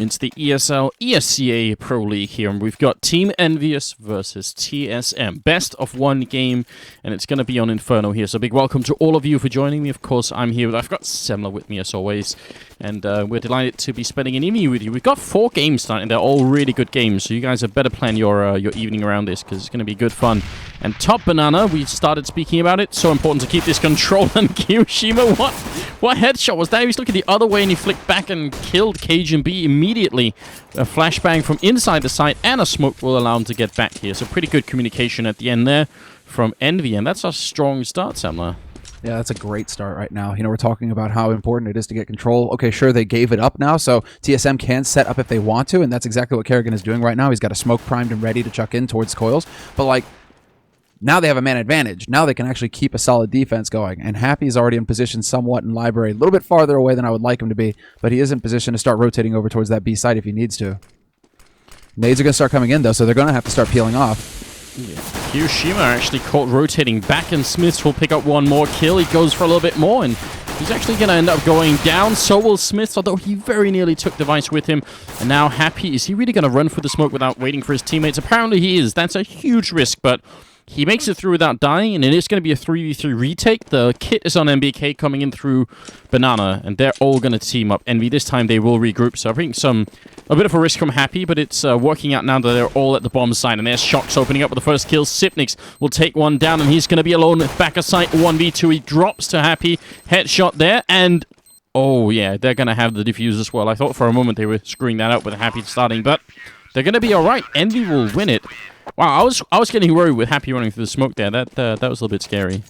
It's the ESL ESEA Pro League here, and we've got Team EnVyUS versus TSM. Best of one game, and it's going to be on Inferno here. So big welcome to all of you for joining me. Of course, I'm here. I've got Semler with me as always, and we're delighted to be spending an evening with you. We've got 4 games starting. They're all really good games, so you guys had better plan your evening around this, because it's going to be good fun. And Top Banana, we started speaking about it. So important to keep this control. And Kyoshima, what headshot was that? He was looking the other way, and he flicked back and killed Cajun B immediately. A flashbang from inside the site, and a smoke will allow him to get back here. So pretty good communication at the end there from Envy, and that's a strong start, Semler. Yeah, that's a great start right now. You know, we're talking about how important it is to get control. Okay, sure, they gave it up now, so TSM can set up if they want to, and that's exactly what Kerrigan is doing right now. He's got a smoke primed and ready to chuck in towards coils. But, like, now they have a man advantage. Now they can actually keep a solid defense going. And Happy is already in position somewhat in library, a little bit farther away than I would like him to be, but he is in position to start rotating over towards that B site if he needs to. Nades are going to start coming in, though, so they're going to have to start peeling off. Yeah. Kyoshima actually caught rotating back, and Smiths will pick up one more kill. He goes for a little bit more, and he's actually going to end up going down. So will Smiths, although he very nearly took Device with him. And now Happy, is he really going to run for the smoke without waiting for his teammates? Apparently he is. That's a huge risk, but he makes it through without dying, and it is going to be a 3v3 retake. The kit is on MBK coming in through Banana, and they're all going to team up. Envy, this time they will regroup, so I think a bit of a risk from Happy, but it's working out now that they're all at the bomb site, and there's Shocks opening up with the first kill. Sipnix will take one down, and he's going to be alone back of site 1v2. He drops to Happy. Headshot there, and oh yeah, they're going to have the defuse as well. I thought for a moment they were screwing that up with Happy starting, but they're going to be all right. Envy will win it. Wow, I was getting worried with Happy running through the smoke there. That was a little bit scary.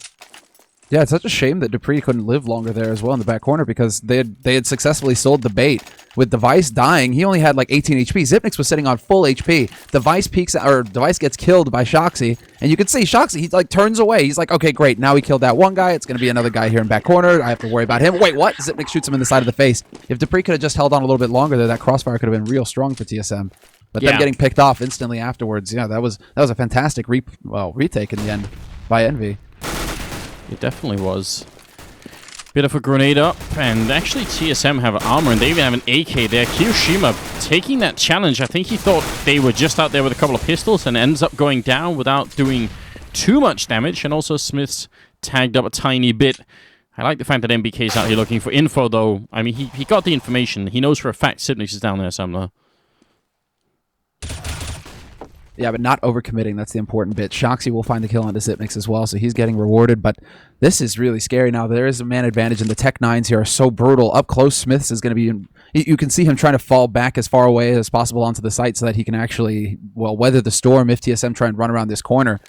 Yeah, it's such a shame that Dupree couldn't live longer there as well in the back corner, because they had successfully sold the bait. With Device dying, he only had like 18 HP. Zipnix was sitting on full HP. Device Device gets killed by Shoxy, and you can see Shoxy, he like turns away. He's like, okay, great, now we killed that one guy. It's going to be another guy here in back corner. I have to worry about him. Wait, what? Zipnix shoots him in the side of the face. If Dupree could have just held on a little bit longer there, that crossfire could have been real strong for TSM. But them getting picked off instantly afterwards, yeah, that was a fantastic retake in the end by Envy. It definitely was. Bit of a grenade up, and actually TSM have armor, and they even have an AK there. Kyoshima taking that challenge. I think he thought they were just out there with a couple of pistols, and ends up going down without doing too much damage. And also Smith's tagged up a tiny bit. I like the fact that MBK's out here looking for info, though. I mean, he got the information. He knows for a fact Sipnix is down there somewhere. Yeah, but not overcommitting. That's the important bit. Shoxy will find the kill onto Zipnix as well, so he's getting rewarded. But this is really scary now. There is a man advantage, and the Tech 9s here are so brutal. Up close, Smiths is going to be... You can see him trying to fall back as far away as possible onto the site so that he can actually, well, weather the storm if TSM try and run around this corner.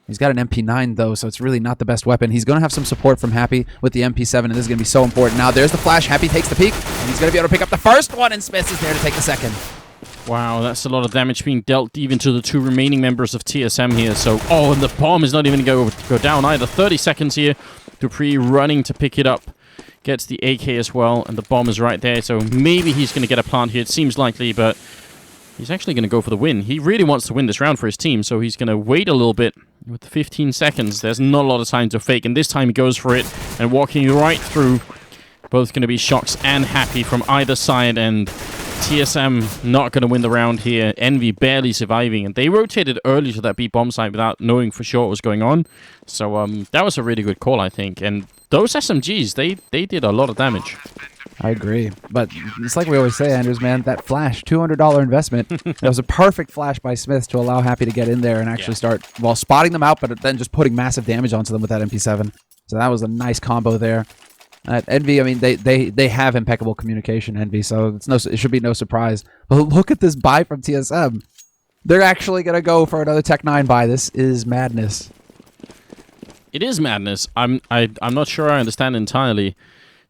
He's got an MP9, though, so it's really not the best weapon. He's going to have some support from Happy with the MP7, and this is going to be so important. Now, there's the flash. Happy takes the peek, and he's going to be able to pick up the first one, and Smiths is there to take the second. Wow, that's a lot of damage being dealt even to the 2 remaining members of TSM here. So, oh, and the bomb is not even going to go down either. 30 seconds here. Dupree running to pick it up. Gets the AK as well, and the bomb is right there. So maybe he's going to get a plant here. It seems likely, but he's actually going to go for the win. He really wants to win this round for his team, so he's going to wait a little bit. With 15 seconds, there's not a lot of time to fake, and this time he goes for it, and walking right through. Both going to be Shocks and Happy from either side, and TSM not going to win the round here. Envy barely surviving, and they rotated early to that B bomb site without knowing for sure what was going on. So that was a really good call, I think. And those SMGs, they did a lot of damage. I agree. But it's like we always say, Andrews, man, that flash, $200 investment. That was a perfect flash by Smith to allow Happy to get in there and actually start, well, spotting them out, but then just putting massive damage onto them with that MP7. So that was a nice combo there. Envy, I mean, they have impeccable communication, Envy, so it should be no surprise. But look at this buy from TSM. They're actually going to go for another Tech 9 buy. This is madness. It is madness. I'm not sure I understand entirely.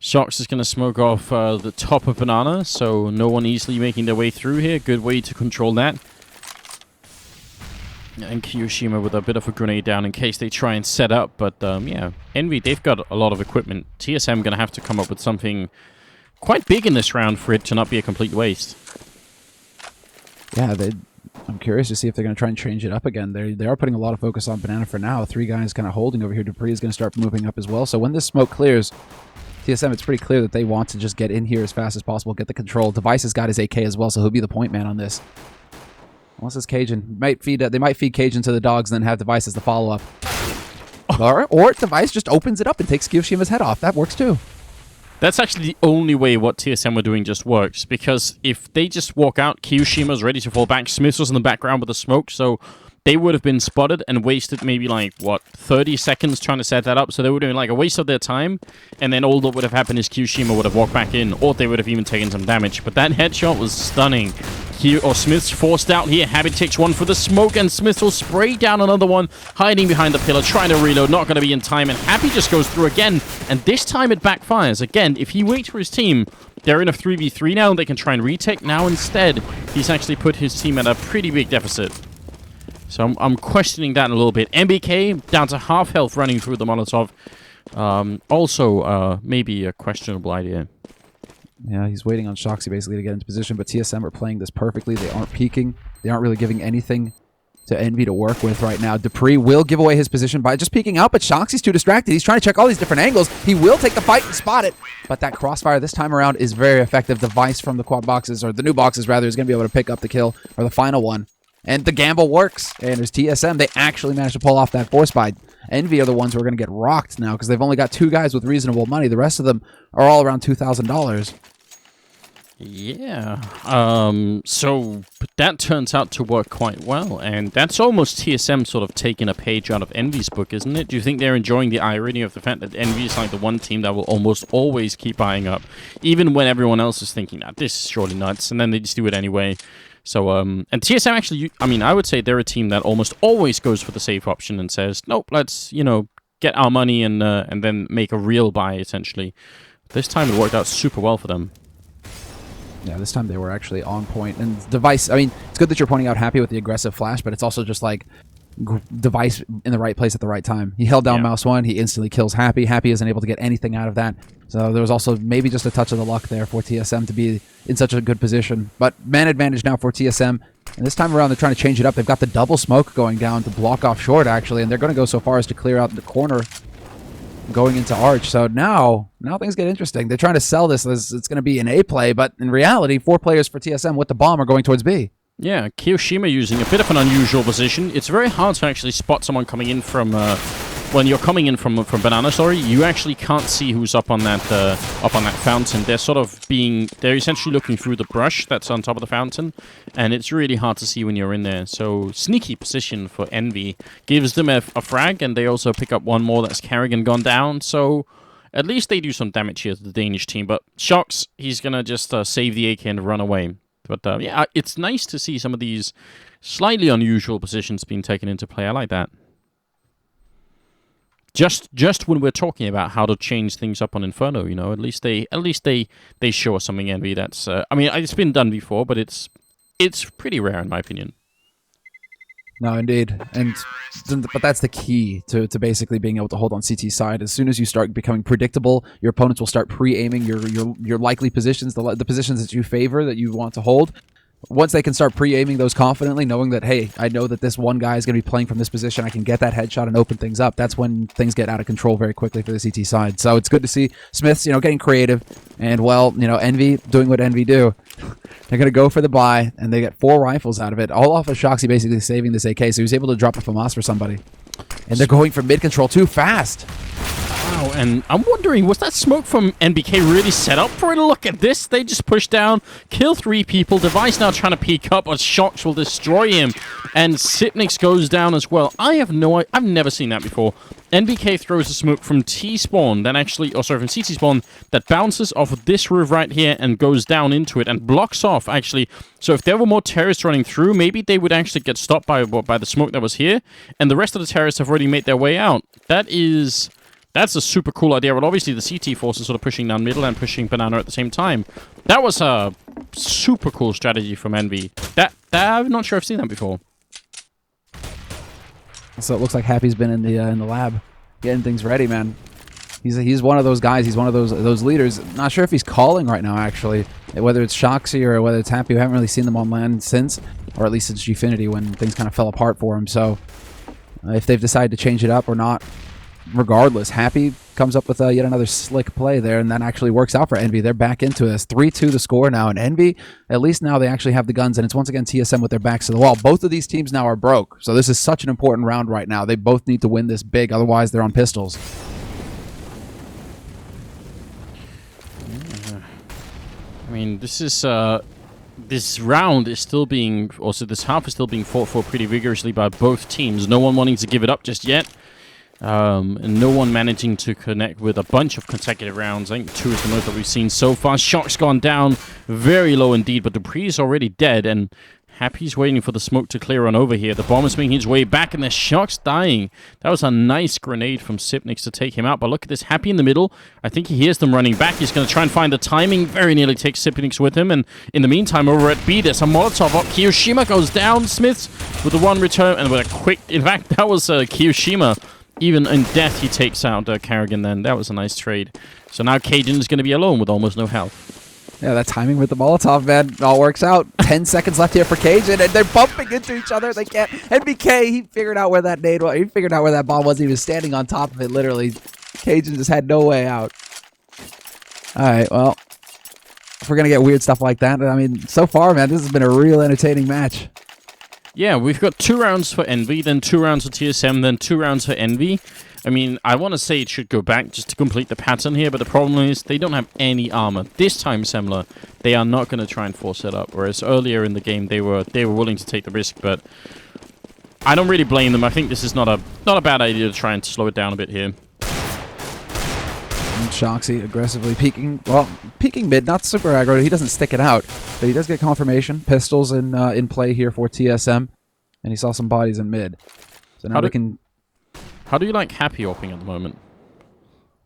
Shocks is going to smoke off the top of Banana, so no one easily making their way through here. Good way to control that. And Kyoshima with a bit of a grenade down in case they try and set up. But, yeah, Envy, they've got a lot of equipment. TSM going to have to come up with something quite big in this round for it to not be a complete waste. Yeah, I'm curious to see if they're going to try and change it up again. They are putting a lot of focus on Banana for now. 3 guys kind of holding over here. Dupree is going to start moving up as well. So when this smoke clears, TSM, it's pretty clear that they want to just get in here as fast as possible, get the control. Device has got his AK as well, so he'll be the point man on this. Unless it's Cajun. They might feed Cajun to the dogs and then have Device as the follow-up. Or Device just opens it up and takes Kiyoshima's head off. That works too. That's actually the only way what TSM were doing just works, because if they just walk out, Kiyoshima's ready to fall back, Smith was in the background with the smoke, so they would have been spotted and wasted maybe like, what, 30 seconds trying to set that up, so they were doing like a waste of their time, and then all that would have happened is Kiyoshima would have walked back in, or they would have even taken some damage. But that headshot was stunning. Smith's forced out here. Habit takes one for the smoke, and Smith will spray down another one, hiding behind the pillar, trying to reload, not going to be in time, and Happy just goes through again, and this time it backfires. Again, if he waits for his team, they're in a 3v3 now, and they can try and retake. Now instead, he's actually put his team at a pretty big deficit. So I'm questioning that a little bit. MBK down to half health running through the Molotov. Also, maybe a questionable idea. Yeah, he's waiting on Shoxy basically to get into position, but TSM are playing this perfectly. They aren't peeking. They aren't really giving anything to Envy to work with right now. Dupree will give away his position by just peeking out, but Shoxy's too distracted. He's trying to check all these different angles. He will take the fight and spot it, but that crossfire this time around is very effective. Device from the quad boxes, or the new boxes rather, is going to be able to pick up the kill, or the final one. And the gamble works. And there's TSM. They actually managed to pull off that force buy. Envy are the ones who are going to get rocked now because they've only got 2 guys with reasonable money. The rest of them are all around $2,000. Yeah. So that turns out to work quite well. And that's almost TSM sort of taking a page out of Envy's book, isn't it? Do you think they're enjoying the irony of the fact that Envy is like the one team that will almost always keep buying up, even when everyone else is thinking, that this is surely nuts, and then they just do it anyway? So, and TSM actually, I mean, I would say they're a team that almost always goes for the safe option and says, nope, let's, you know, get our money and then make a real buy, essentially. This time it worked out super well for them. Yeah, this time they were actually on point. And Device, I mean, it's good that you're pointing out Happy with the aggressive flash, but it's also just like Device in the right place at the right time. He held down mouse 1, he instantly kills Happy. Happy isn't able to get anything out of that. So there was also maybe just a touch of the luck there for TSM to be in such a good position. But man advantage now for TSM. And this time around, they're trying to change it up. They've got the double smoke going down to block off short, actually. And they're going to go so far as to clear out the corner going into Arch. So now things get interesting. They're trying to sell this as it's going to be an A play. But in reality, 4 players for TSM with the bomb are going towards B. Yeah, Kiyoshima using a bit of an unusual position. It's very hard to actually spot someone coming in from... when you're coming in from Banana, you actually can't see who's up on that fountain. They're sort of they're essentially looking through the brush that's on top of the fountain, and it's really hard to see when you're in there. So sneaky position for Envy gives them a frag, and they also pick up one more. That's Carrigan gone down. So at least they do some damage here to the Danish team. But Shox, he's gonna just save the AK and run away. But yeah, it's nice to see some of these slightly unusual positions being taken into play. I like that. Just when we're talking about how to change things up on Inferno, you know, at least they show us something, Envy. That's I mean, it's been done before, but it's pretty rare in my opinion. No, indeed, but that's the key to basically being able to hold on CT side. As soon as you start becoming predictable, your opponents will start pre-aiming your likely positions, the positions that you favor, that you want to hold. Once they can start pre-aiming those confidently, knowing that, hey, I know that this one guy is going to be playing from this position, I can get that headshot and open things up. That's when things get out of control very quickly for the CT side. So it's good to see Smiths, you know, getting creative, and well, you know, Envy doing what Envy do. They're going to go for the buy, and they get 4 rifles out of it, all off of Shoxy basically saving this AK, so he was able to drop a FAMAS for somebody. And they're going for mid-control too fast. Wow, and I'm wondering, was that smoke from NBK really set up for it? Look at this. They just push down, kill 3 people. Device now trying to peek up, but Shox will destroy him. And Sipnix goes down as well. I've never seen that before. NBK throws a smoke from T-spawn, then actually, oh sorry, from CT spawn, that bounces off of this roof right here and goes down into it and blocks off, actually. So if there were more terrorists running through, maybe they would actually get stopped by the smoke that was here, and the rest of the terrorists have already made their way out. That's a super cool idea, but obviously the CT force is sort of pushing down middle and pushing Banana at the same time. That was a super cool strategy from Envy. That I'm not sure I've seen that before. So it looks like Happy's been in the lab, getting things ready, man. He's one of those guys. He's one of those leaders. Not sure if he's calling right now, actually. Whether it's Shoxy or whether it's Happy, we haven't really seen them on land since, or at least since Gfinity when things kind of fell apart for him. So if they've decided to change it up or not, regardless, Happy comes up with yet another slick play there, and that actually works out for Envy. They're back into this. 3-2 the score now, and Envy, at least now they actually have the guns, and it's once again TSM with their backs to the wall. Both of these teams now are broke, so this is such an important round right now. They both need to win this big, otherwise they're on pistols. I mean, this is this round is still being, also this half is still being fought for pretty vigorously by both teams. No one wanting to give it up just yet. And no one managing to connect with a bunch of consecutive rounds. I think 2 is the most that we've seen so far. Shock's gone down very low indeed, but Dupree is already dead, and Happy's waiting for the smoke to clear on over here. The bomb is making his way back, and the Shock's dying. That was a nice grenade from Sipnix to take him out, but look at this. Happy in the middle. I think he hears them running back. He's going to try and find the timing. Very nearly takes Sipnix with him, and in the meantime, over at B, there's a Molotov up. Kiyoshima goes down. Smiths with the 1 return, and with a quick... In fact, that was Kiyoshima. Even in death, he takes out Carrigan then. That was a nice trade. So now Cajun is going to be alone with almost no health. Yeah, that timing with the Molotov, man, it all works out. 10 seconds left here for Cajun, and they're bumping into each other. They can't. NBK, he figured out where that nade was. He figured out where that bomb was. He was standing on top of it, literally. Cajun just had no way out. All right, well, if we're going to get weird stuff like that, I mean, so far, man, this has been a real entertaining match. Yeah, we've got 2 rounds for Envy, then 2 rounds for TSM, then 2 rounds for Envy. I mean, I want to say it should go back just to complete the pattern here, but the problem is they don't have any armor. This time, Semler, they are not going to try and force it up, whereas earlier in the game they were willing to take the risk, but I don't really blame them. I think this is not a bad idea to try and slow it down a bit here. Shoxy aggressively peeking, well, peeking mid, not super aggro. He doesn't stick it out, but he does get confirmation. Pistols in play here for TSM, and he saw some bodies in mid. So now we can... How do you like Happy opping at the moment?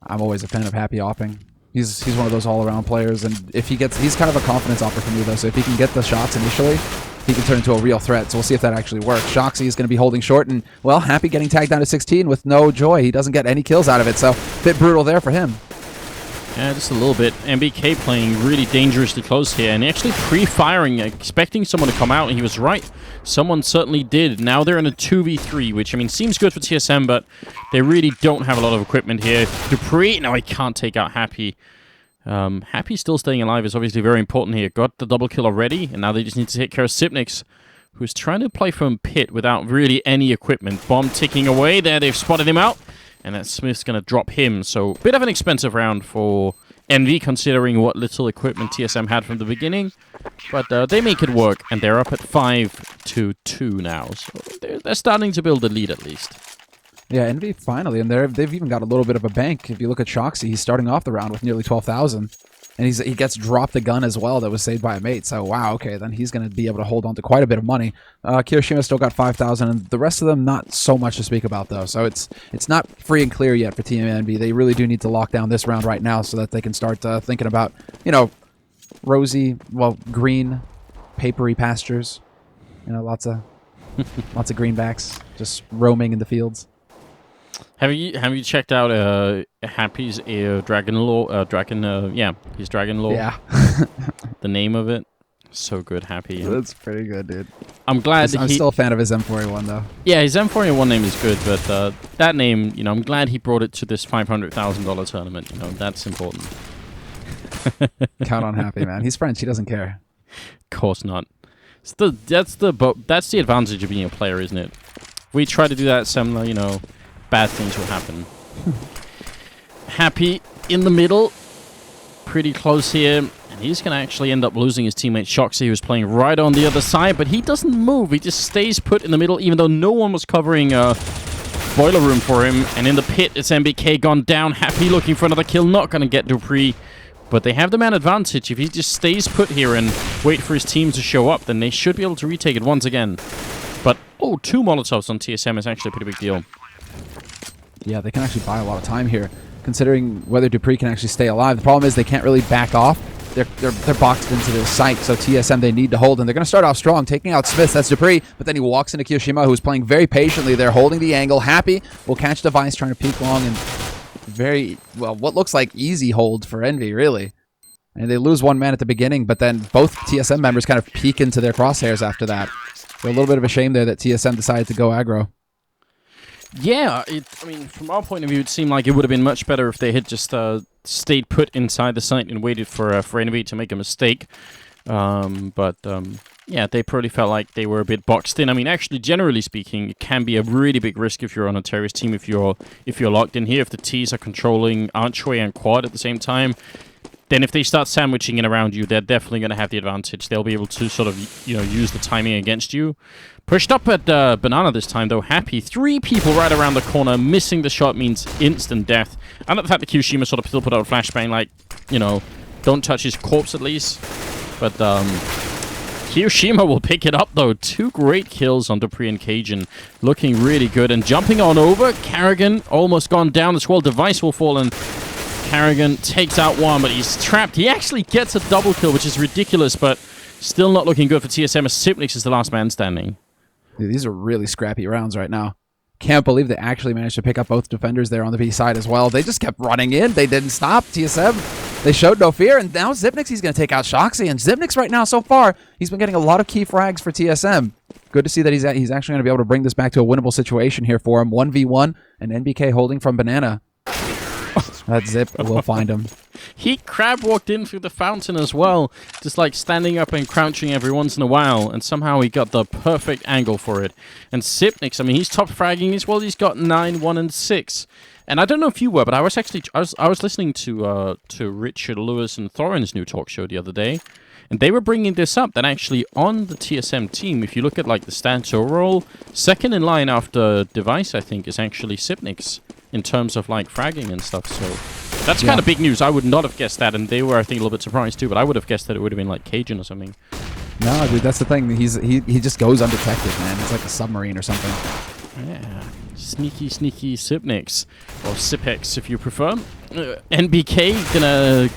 I'm always a fan of Happy opping. He's one of those all-around players, and if he gets... He's kind of a confidence opper for me, though, so if he can get the shots initially, he can turn into a real threat, so we'll see if that actually works. Shoxy is going to be holding short, and, well, Happy getting tagged down to 16 with no joy. He doesn't get any kills out of it, so a bit brutal there for him. Yeah, just a little bit. MBK playing really dangerously close here, and actually pre-firing, expecting someone to come out, and he was right. Someone certainly did. Now they're in a 2v3, which, I mean, seems good for TSM, but they really don't have a lot of equipment here. Dupree, no, he can't take out Happy. Happy still staying alive is obviously very important here. Got the double kill already, and now they just need to take care of Sipnix, who's trying to play from pit without really any equipment. Bomb ticking away there. They've spotted him out. And that Smith's going to drop him. So, bit of an expensive round for Envy, considering what little equipment TSM had from the beginning. But they make it work, and they're up at 5-2 now. So, they're starting to build a lead, at least. Yeah, Envy finally, and they've even got a little bit of a bank. If you look at Shoxy, he's starting off the round with nearly 12,000. And he gets dropped the gun as well that was saved by a mate. So, wow, okay, then he's going to be able to hold on to quite a bit of money. Kiyoshima still got 5,000, and the rest of them not so much to speak about, though. So it's not free and clear yet for Team Envy. They really do need to lock down this round right now so that they can start thinking about, you know, rosy, well, green, papery pastures. You know, lots of greenbacks just roaming in the fields. Have you checked out Happy's Dragon Lore? His Dragon Lore. Yeah. The name of it, so good. Happy. That's pretty good, dude. I'm glad. I'm still a fan of his M4A1 though. Yeah, his M4A1 name is good, but that name, you know, I'm glad he brought it to this $500,000 tournament. You know, that's important. Count on Happy, man. He's French. He doesn't care. Of course not. That's the advantage of being a player, isn't it? If we try to do that, Semler, you know, bad things will happen. Happy in the middle, pretty close here, and he's going to actually end up losing his teammate Shoxy, who's playing right on the other side, but he doesn't move. He just stays put in the middle, even though no one was covering boiler room for him. And in the pit, it's MBK gone down. Happy looking for another kill, not going to get Dupree, but they have the man advantage. If he just stays put here and wait for his team to show up, then they should be able to retake it once again. But, oh, 2 Molotovs on TSM is actually a pretty big deal. Yeah, they can actually buy a lot of time here, considering whether Dupree can actually stay alive. The problem is they can't really back off. They're boxed into their sight, so TSM they need to hold, and they're going to start off strong, taking out Smith. That's Dupree, but then he walks into Kiyoshima, who's playing very patiently there, holding the angle. Happy will catch Device, trying to peek long, and very, well, what looks like easy hold for Envy, really. And they lose one man at the beginning, but then both TSM members kind of peek into their crosshairs after that. So a little bit of a shame there that TSM decided to go aggro. Yeah, I mean, from our point of view, it seemed like it would have been much better if they had just stayed put inside the site and waited for EnVy to make a mistake. Yeah, they probably felt like they were a bit boxed in. I mean, actually, generally speaking, it can be a really big risk if you're on a terrorist team, if you're locked in here, if the Ts are controlling Archway and Quad at the same time. Then if they start sandwiching it around you, they're definitely going to have the advantage. They'll be able to sort of, use the timing against you. Pushed up at Banana this time, though. Happy. 3 people right around the corner. Missing the shot means instant death. And the fact that Kyoshima sort of still put out a flashbang, like, don't touch his corpse at least. But, Kyoshima will pick it up, though. 2 great kills on Dupree and Cajun. Looking really good. And jumping on over, Carrigan almost gone down as well. Device will fall, and Carrigan takes out one, but he's trapped. He actually gets a double kill, which is ridiculous, but still not looking good for TSM, as Sipnix is the last man standing. Dude, these are really scrappy rounds right now. Can't believe they actually managed to pick up both defenders there on the B side as well. They just kept running in. They didn't stop. TSM, they showed no fear, and now Zipnix, he's going to take out Shoxy, and Zipnix right now, so far, he's been getting a lot of key frags for TSM. Good to see that he's actually going to be able to bring this back to a winnable situation here for him. 1v1, and NBK holding from Banana. That Zip will find him. He crab walked in through the fountain as well, just like standing up and crouching every once in a while, and somehow he got the perfect angle for it. And Sipnix, I mean, he's top fragging as well. He's got 9, 1, and 6. And I don't know if you were, but I was listening to Richard Lewis and Thorin's new talk show the other day, and they were bringing this up, that actually on the TSM team, if you look at like the stats overall, second in line after Device, I think, is actually Sipnix in terms of like fragging and stuff. So that's kind of big news. I would not have guessed that, and they were, I think, a little bit surprised too, but I would have guessed that it would have been like Cajun or something. No, dude, that's the thing. He just goes undetected, man. It's like a submarine or something. Yeah. Sneaky, sneaky Sipnix. Or Sipex, if you prefer. NBK gonna,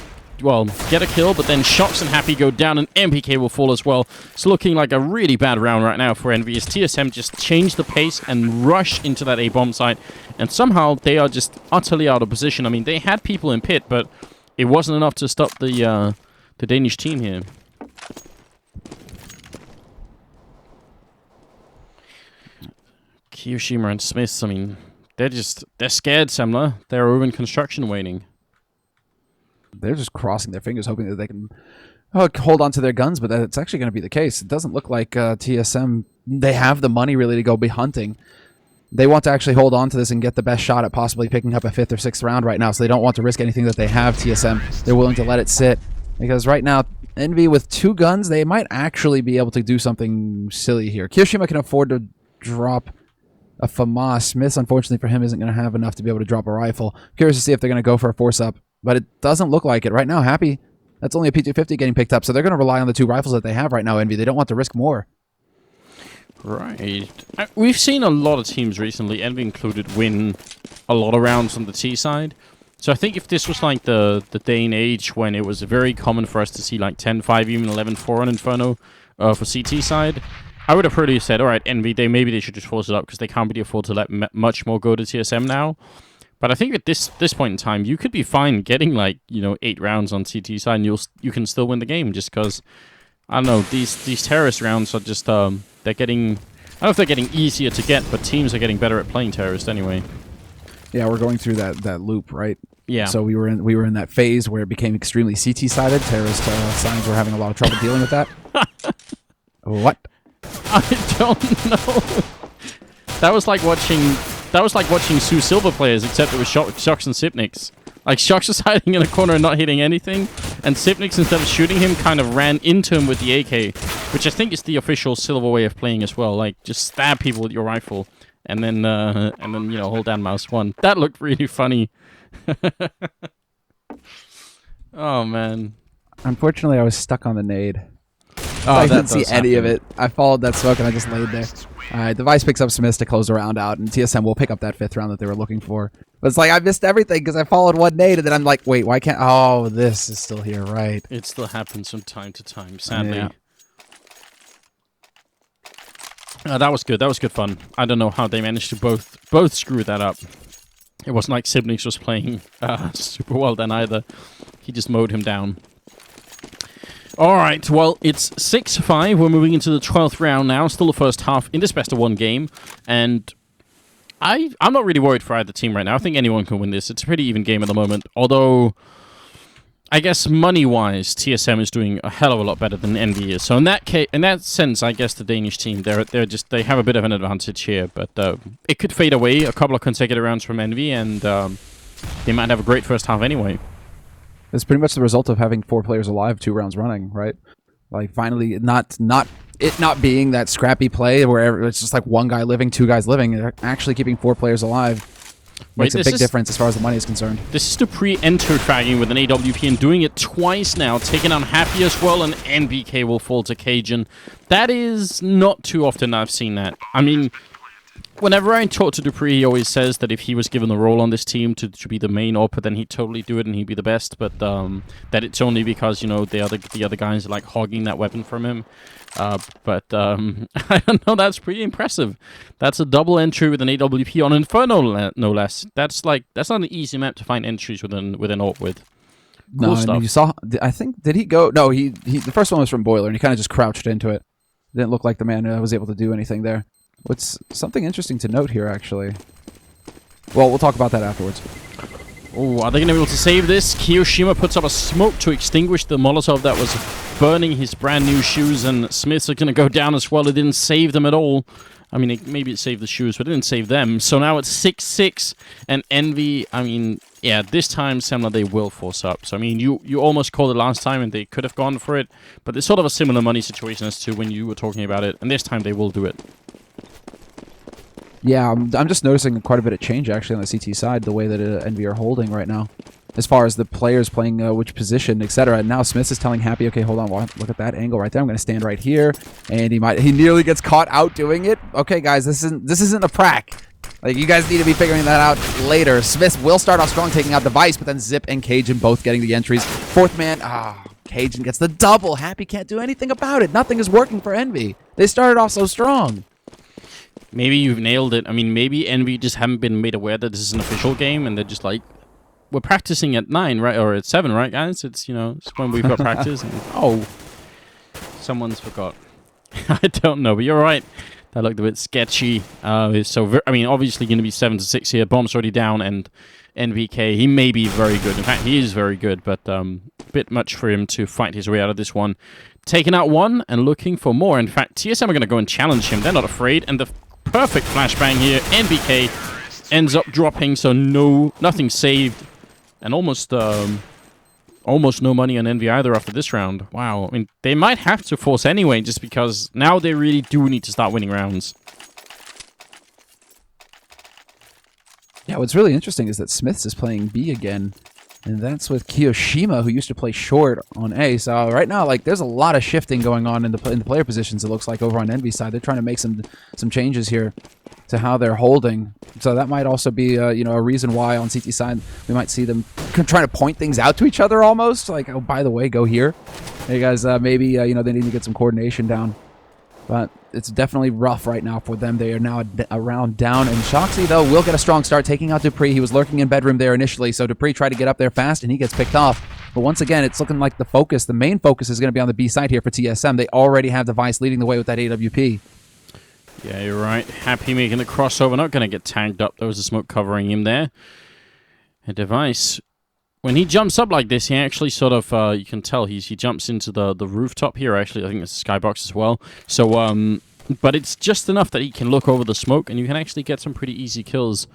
well, get a kill, but then Shox and Happy go down, and NBK will fall as well. It's looking like a really bad round right now for EnVyUS. TSM just changed the pace and rushed into that A-bomb site, and somehow they are just utterly out of position. I mean, they had people in pit, but it wasn't enough to stop the Danish team here. Kyoshima and Smiths, I mean, they're scared, Semler. They're over in construction waiting. They're just crossing their fingers, hoping that they can hold on to their guns, but that's actually going to be the case. It doesn't look like TSM, they have the money really to go be hunting. They want to actually hold on to this and get the best shot at possibly picking up a 5th or 6th round right now, so they don't want to risk anything that they have, TSM. They're willing to let it sit, because right now, EnVy with 2 guns, they might actually be able to do something silly here. Kyoshima can afford to drop a FAMAS. Smiths, unfortunately for him, isn't going to have enough to be able to drop a rifle. Curious to see if they're going to go for a force-up, but it doesn't look like it. Right now, Happy, that's only a P250 getting picked up, so they're going to rely on the 2 rifles that they have right now, EnVy. They don't want to risk more. Right. We've seen a lot of teams recently, EnVy included, win a lot of rounds on the T side. So I think if this was like the day and age when it was very common for us to see like 10-5, even 11-4 on Inferno for CT side, I would have probably said, all right, EnVy, maybe they should just force it up because they can't really afford to let much more go to TSM now. But I think at this point in time, you could be fine getting like, 8 rounds on CT side, and you can still win the game, just because, I don't know, these terrorist rounds are just they're getting, I don't know if they're getting easier to get, but teams are getting better at playing terrorist anyway. Yeah, we're going through that loop, right? Yeah. So we were in that phase where it became extremely CT sided. Terrorist signs were having a lot of trouble dealing with that. What? I don't know. That was like watching Sue Silver players, except it was Shox and Sipnix. Like, Shox was hiding in a corner and not hitting anything, and Sipnix, instead of shooting him, kind of ran into him with the AK, which I think is the official Silver way of playing as well. Like, just stab people with your rifle, and then hold down mouse 1. That looked really funny. Oh, man. Unfortunately, I was stuck on the nade. Oh, I didn't see any of it. I followed that smoke and I just laid there. Alright, Device picks up Smiths to close the round out, and TSM will pick up that 5th round that they were looking for. But it's like, I missed everything because I followed one nade, and then I'm like, wait, why can't... Oh, this is still here, right. It still happens from time to time, sadly. Yeah. That was good. That was good fun. I don't know how they managed to both screw that up. It wasn't like Sibnix was playing super well then either. He just mowed him down. Alright, well, it's 6-5. We're moving into the 12th round now. Still the first half in this best-of-1 game. And I'm not really worried for either team right now. I think anyone can win this. It's a pretty even game at the moment. Although, I guess money-wise, TSM is doing a hell of a lot better than EnVyUS. So in that sense, I guess the Danish team they have a bit of an advantage here. But it could fade away a couple of consecutive rounds from Envy, and they might have a great first half anyway. It's pretty much the result of having 4 players alive 2 rounds running, right? Like finally, not being that scrappy play where it's just like 1 guy living, 2 guys living. Actually keeping 4 players alive makes a big difference as far as the money is concerned. This is the pre-enter fragging with an AWP and doing it twice now, taking on Happy as well, and NBK will fall to Cajun. That is not too often I've seen that. I mean, whenever I talk to Dupree, he always says that if he was given the role on this team to be the main AWP, then he'd totally do it and he'd be the best, but that it's only because, you know, the other guys are like hogging that weapon from him. I don't know, that's pretty impressive. That's a double entry with an AWP on Inferno, no less. That's not an easy map to find entries with an AWP with. Cool stuff. And you saw, I think, did he go? No, he the first one was from Boiler, and he kind of just crouched into it. Didn't look like the man was able to do anything there. What's something interesting to note here, actually? Well, we'll talk about that afterwards. Oh, are they going to be able to save this? Kiyoshima puts up a smoke to extinguish the Molotov that was burning his brand new shoes, and Smiths are going to go down as well. It didn't save them at all. I mean, maybe it saved the shoes, but it didn't save them. So now it's 6-6, and Envy, I mean, yeah, this time, Semler, they will force up. So, I mean, you almost called it last time, and they could have gone for it, but it's sort of a similar money situation as to when you were talking about it, and this time they will do it. Yeah, I'm just noticing quite a bit of change, actually, on the CT side, the way that Envy are holding right now. As far as the players playing which position, etc. And now Smith is telling Happy, okay, hold on, look at that angle right there. I'm going to stand right here. And he nearly gets caught out doing it. Okay, guys, this isn't a prac. Like, you guys need to be figuring that out later. Smith will start off strong, taking out Device, but then Zip and Cajun both getting the entries. 4th man, Cajun gets the double. Happy can't do anything about it. Nothing is working for Envy. They started off so strong. Maybe you've nailed it. I mean, maybe Envy just haven't been made aware that this is an official game, and they're just like, we're practicing at 9, right? Or at 7, right, guys? It's, you know, it's when we've got practice. And, oh, someone's forgot. I don't know, but you're right. That looked a bit sketchy. I mean, obviously going to be 7-6 here. Bomb's already down, and NVK, he may be very good. In fact, he is very good, but a bit much for him to fight his way out of this one. Taking out 1 and looking for more. In fact, TSM are going to go and challenge him. They're not afraid, and the perfect flashbang here. NBK ends up dropping, so nothing saved. And almost no money on Envy either after this round. Wow, I mean, they might have to force anyway, just because now they really do need to start winning rounds. Yeah, what's really interesting is that Smiths is playing B again, and that's with Kiyoshima, who used to play short on A. So right now, like, there's a lot of shifting going on in the player positions, it looks like, over on Envy's side. They're trying to make some changes here to how they're holding. So that might also be, you know, a reason why on CT side we might see them trying to point things out to each other almost. Like, oh, by the way, go here. Hey, guys, maybe, you know, they need to get some coordination down. But it's definitely rough right now for them. They are now a round down. And Shoxy, though, will get a strong start, taking out Dupree. He was lurking in bedroom there initially, so Dupree tried to get up there fast, and he gets picked off. But once again, it's looking like the main focus is going to be on the B side here for TSM. They already have Device leading the way with that AWP. Yeah, you're right. Happy making the crossover. Not going to get tagged up. There was a smoke covering him there. A Device, when he jumps up like this, he actually sort of, you can tell he jumps into the rooftop here, actually. I think it's a skybox as well. So, but it's just enough that he can look over the smoke, and you can actually get some pretty easy kills.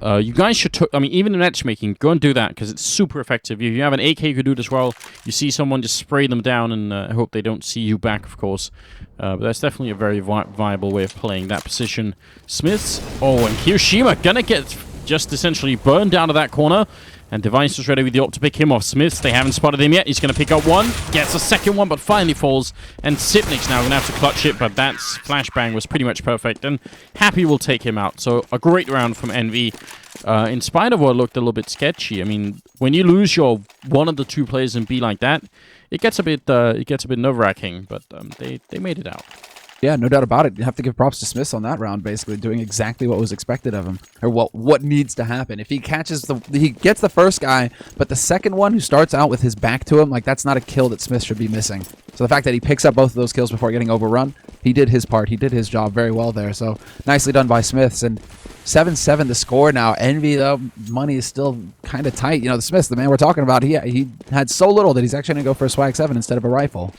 You guys should, I mean, even in matchmaking, go and do that, because it's super effective. If you have an AK who do it as well, you see someone, just spray them down, and I hope they don't see you back, of course. But that's definitely a very viable way of playing that position. Smiths, oh, and Kiyoshima gonna get just essentially burned down to that corner. And Device is ready with the AWP to pick him off. Smiths, they haven't spotted him yet. He's going to pick up 1. Gets a second one, but finally falls. And Sipnik's now going to have to clutch it, but that flashbang was pretty much perfect. And Happy will take him out. So a great round from Envy. In spite of what looked a little bit sketchy. I mean, when you lose your one of the 2 players in B like that, it gets a bit nerve-wracking, but they made it out. Yeah, no doubt about it. You have to give props to Smiths on that round, basically doing exactly what was expected of him, or what needs to happen. If he he gets the first guy, but the second one who starts out with his back to him, like that's not a kill that Smith should be missing. So the fact that he picks up both of those kills before getting overrun, he did his part. He did his job very well there. So nicely done by Smiths. And 7-7 the score now. Envy, though, money is still kind of tight. You know, the Smiths, the man we're talking about, he had so little that he's actually going to go for a swag 7 instead of a rifle.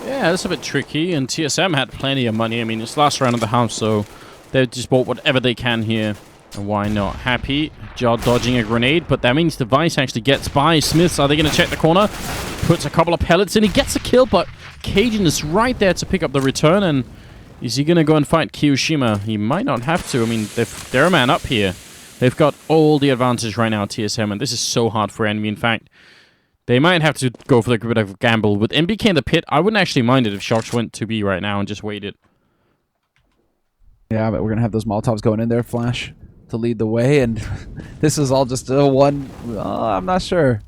Yeah, that's a bit tricky, and TSM had plenty of money. I mean, it's last round of the house, so they just bought whatever they can here. And why not? Happy, Jar dodging a grenade, but that means Device actually gets by. Smiths, are they going to check the corner? Puts a couple of pellets in, he gets a kill, but Cajun is right there to pick up the return, and is he going to go and fight Kiyoshima? He might not have to. I mean, they're a man up here. They've got all the advantage right now, TSM, and this is so hard for Envy. In fact, they might have to go for a bit of a gamble. With NBK in the pit, I wouldn't actually mind it if Sharks went to B right now and just waited. Yeah, but we're going to have those Molotovs going in there, Flash, to lead the way. And this is all just a one... I'm not sure.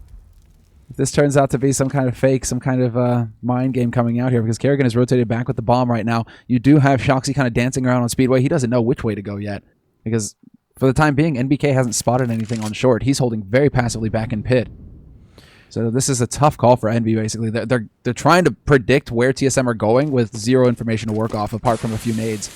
If this turns out to be some kind of fake, some kind of mind game coming out here, because Kerrigan is rotated back with the bomb right now. You do have Shoxy kind of dancing around on Speedway. He doesn't know which way to go yet, because for the time being, NBK hasn't spotted anything on short. He's holding very passively back in pit. So this is a tough call for Envy, basically. They're trying to predict where TSM are going with zero information to work off, apart from a few nades.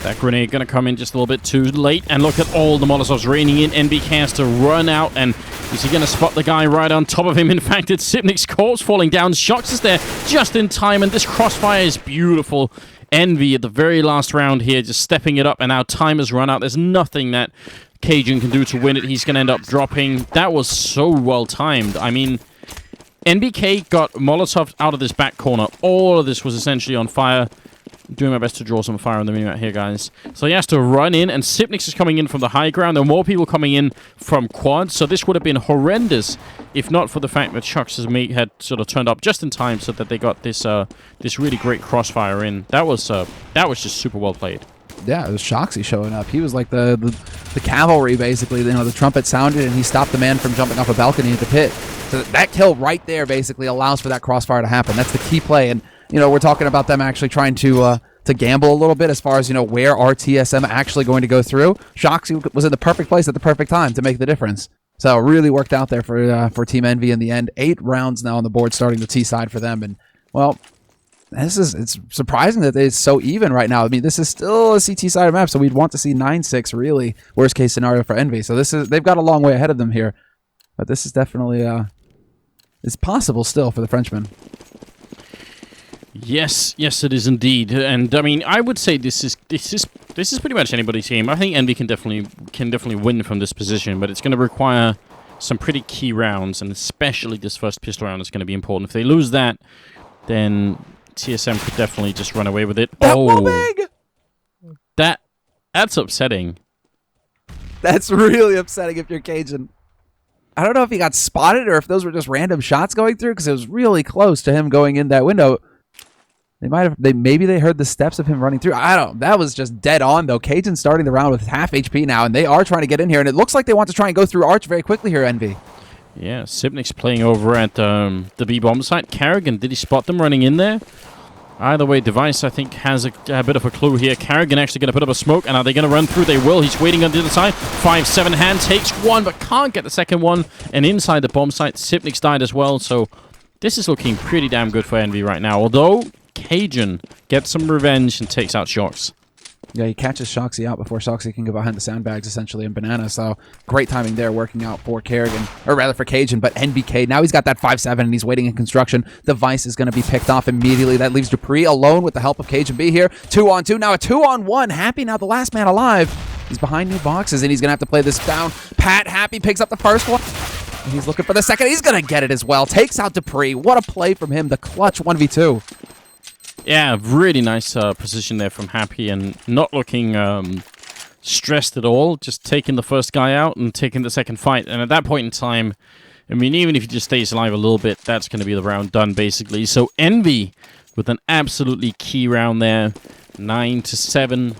That grenade going to come in just a little bit too late, and look at all the Molotovs raining in. NBK has to run out, and is he going to spot the guy right on top of him? In fact, it's Sipnik's corpse falling down. Shox is there just in time, and this crossfire is beautiful. Envy at the very last round here, just stepping it up, and now time has run out. There's nothing that Cajun can do to win it. He's going to end up dropping. That was so well timed. I mean, NBK got Molotov out of this back corner. All of this was essentially on fire. I'm doing my best to draw some fire on the minimap here, guys. So he has to run in, and Sipnix is coming in from the high ground. There are more people coming in from quad, so this would have been horrendous if not for the fact that Shucks' mate had sort of turned up just in time so that they got this this really great crossfire in. That was just super well played. Yeah, it was Shoxy showing up. He was like the cavalry, basically. You know, the trumpet sounded, and he stopped the man from jumping off a balcony into pit. So that kill right there basically allows for that crossfire to happen. That's the key play. And, you know, we're talking about them actually trying to gamble a little bit as far as, you know, where are TSM actually going to go through. Shoxy was in the perfect place at the perfect time to make the difference. So it really worked out there for Team Envy in the end. 8 rounds now on the board starting the T side for them. And, well, it's surprising that it's so even right now. I mean, this is still a CT side map, so we'd want to see 9-6 really, worst case scenario for Envy. So they've got a long way ahead of them here, but this is definitely it's possible still for the Frenchmen. Yes, it is indeed. And I mean, I would say this is pretty much anybody's team. I think Envy can definitely win from this position, but it's going to require some pretty key rounds, and especially this first pistol round is going to be important. If they lose that, then TSM could definitely just run away with it. That's upsetting. That's really upsetting if you're Cajun. I don't know if he got spotted or if those were just random shots going through, because it was really close to him going in that window. Maybe they heard the steps of him running through. I don't. That was just dead on though. Cajun starting the round with half HP now, and they are trying to get in here, and it looks like they want to try and go through Arch very quickly here, Envy. Yeah, Sipnik's playing over at the B-bomb site. Carrigan, did he spot them running in there? Either way, Device, I think, has a bit of a clue here. Carrigan actually going to put up a smoke, and are they going to run through? They will. He's waiting on the other side. 5-7 hand takes one, but can't get the second one. And inside the bomb site, Sipnik's died as well. So this is looking pretty damn good for Envy right now. Although Cajun gets some revenge and takes out Shox. Yeah, he catches Shoxy out before Shoxy can go behind the sandbags, essentially, and Banana. So great timing there, working out for Kerrigan, or rather for Cajun. But NBK, now he's got that 5-7, and he's waiting in construction. Device is going to be picked off immediately. That leaves Dupree alone with the help of Cajun B here. 2-on-2, now a 2-on-1. Happy now the last man alive. He's behind new boxes, and he's going to have to play this down. Pat Happy picks up the first one. And he's looking for the second. He's going to get it as well. Takes out Dupree. What a play from him. The clutch 1v2. Yeah, really nice position there from Happy, and not looking stressed at all. Just taking the first guy out and taking the second fight. And at that point in time, I mean, even if he just stays alive a little bit, that's going to be the round done, basically. So Envy with an absolutely key round there. 9-7.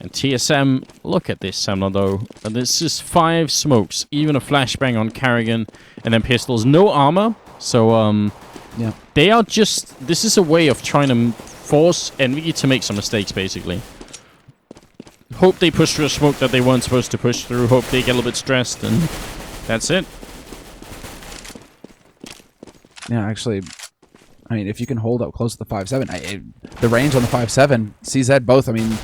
And TSM, look at this, Semler, though. And this is 5 smokes, even a flashbang on Carrigan, and then pistols. No armor, so... yeah, they are just... This is a way of trying to force Envy to make some mistakes, basically. Hope they push through a smoke that they weren't supposed to push through. Hope they get a little bit stressed, and that's it. Yeah, actually, I mean, if you can hold up close to the 5-7, the range on the 5-7, CZ both, I mean,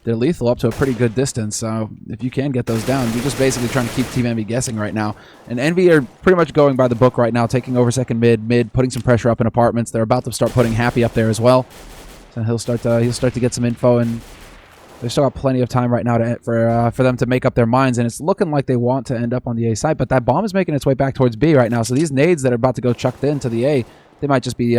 they're lethal up to a pretty good distance. So if you can get those down, you're just basically trying to keep Team Envy guessing right now. And Envy are pretty much going by the book right now, taking over second mid, putting some pressure up in apartments. They're about to start putting Happy up there as well. So he'll start to get some info, and they still got plenty of time right now for them to make up their minds. And it's looking like they want to end up on the A side, but that bomb is making its way back towards B right now. So these nades that are about to go chucked into the A, they might just be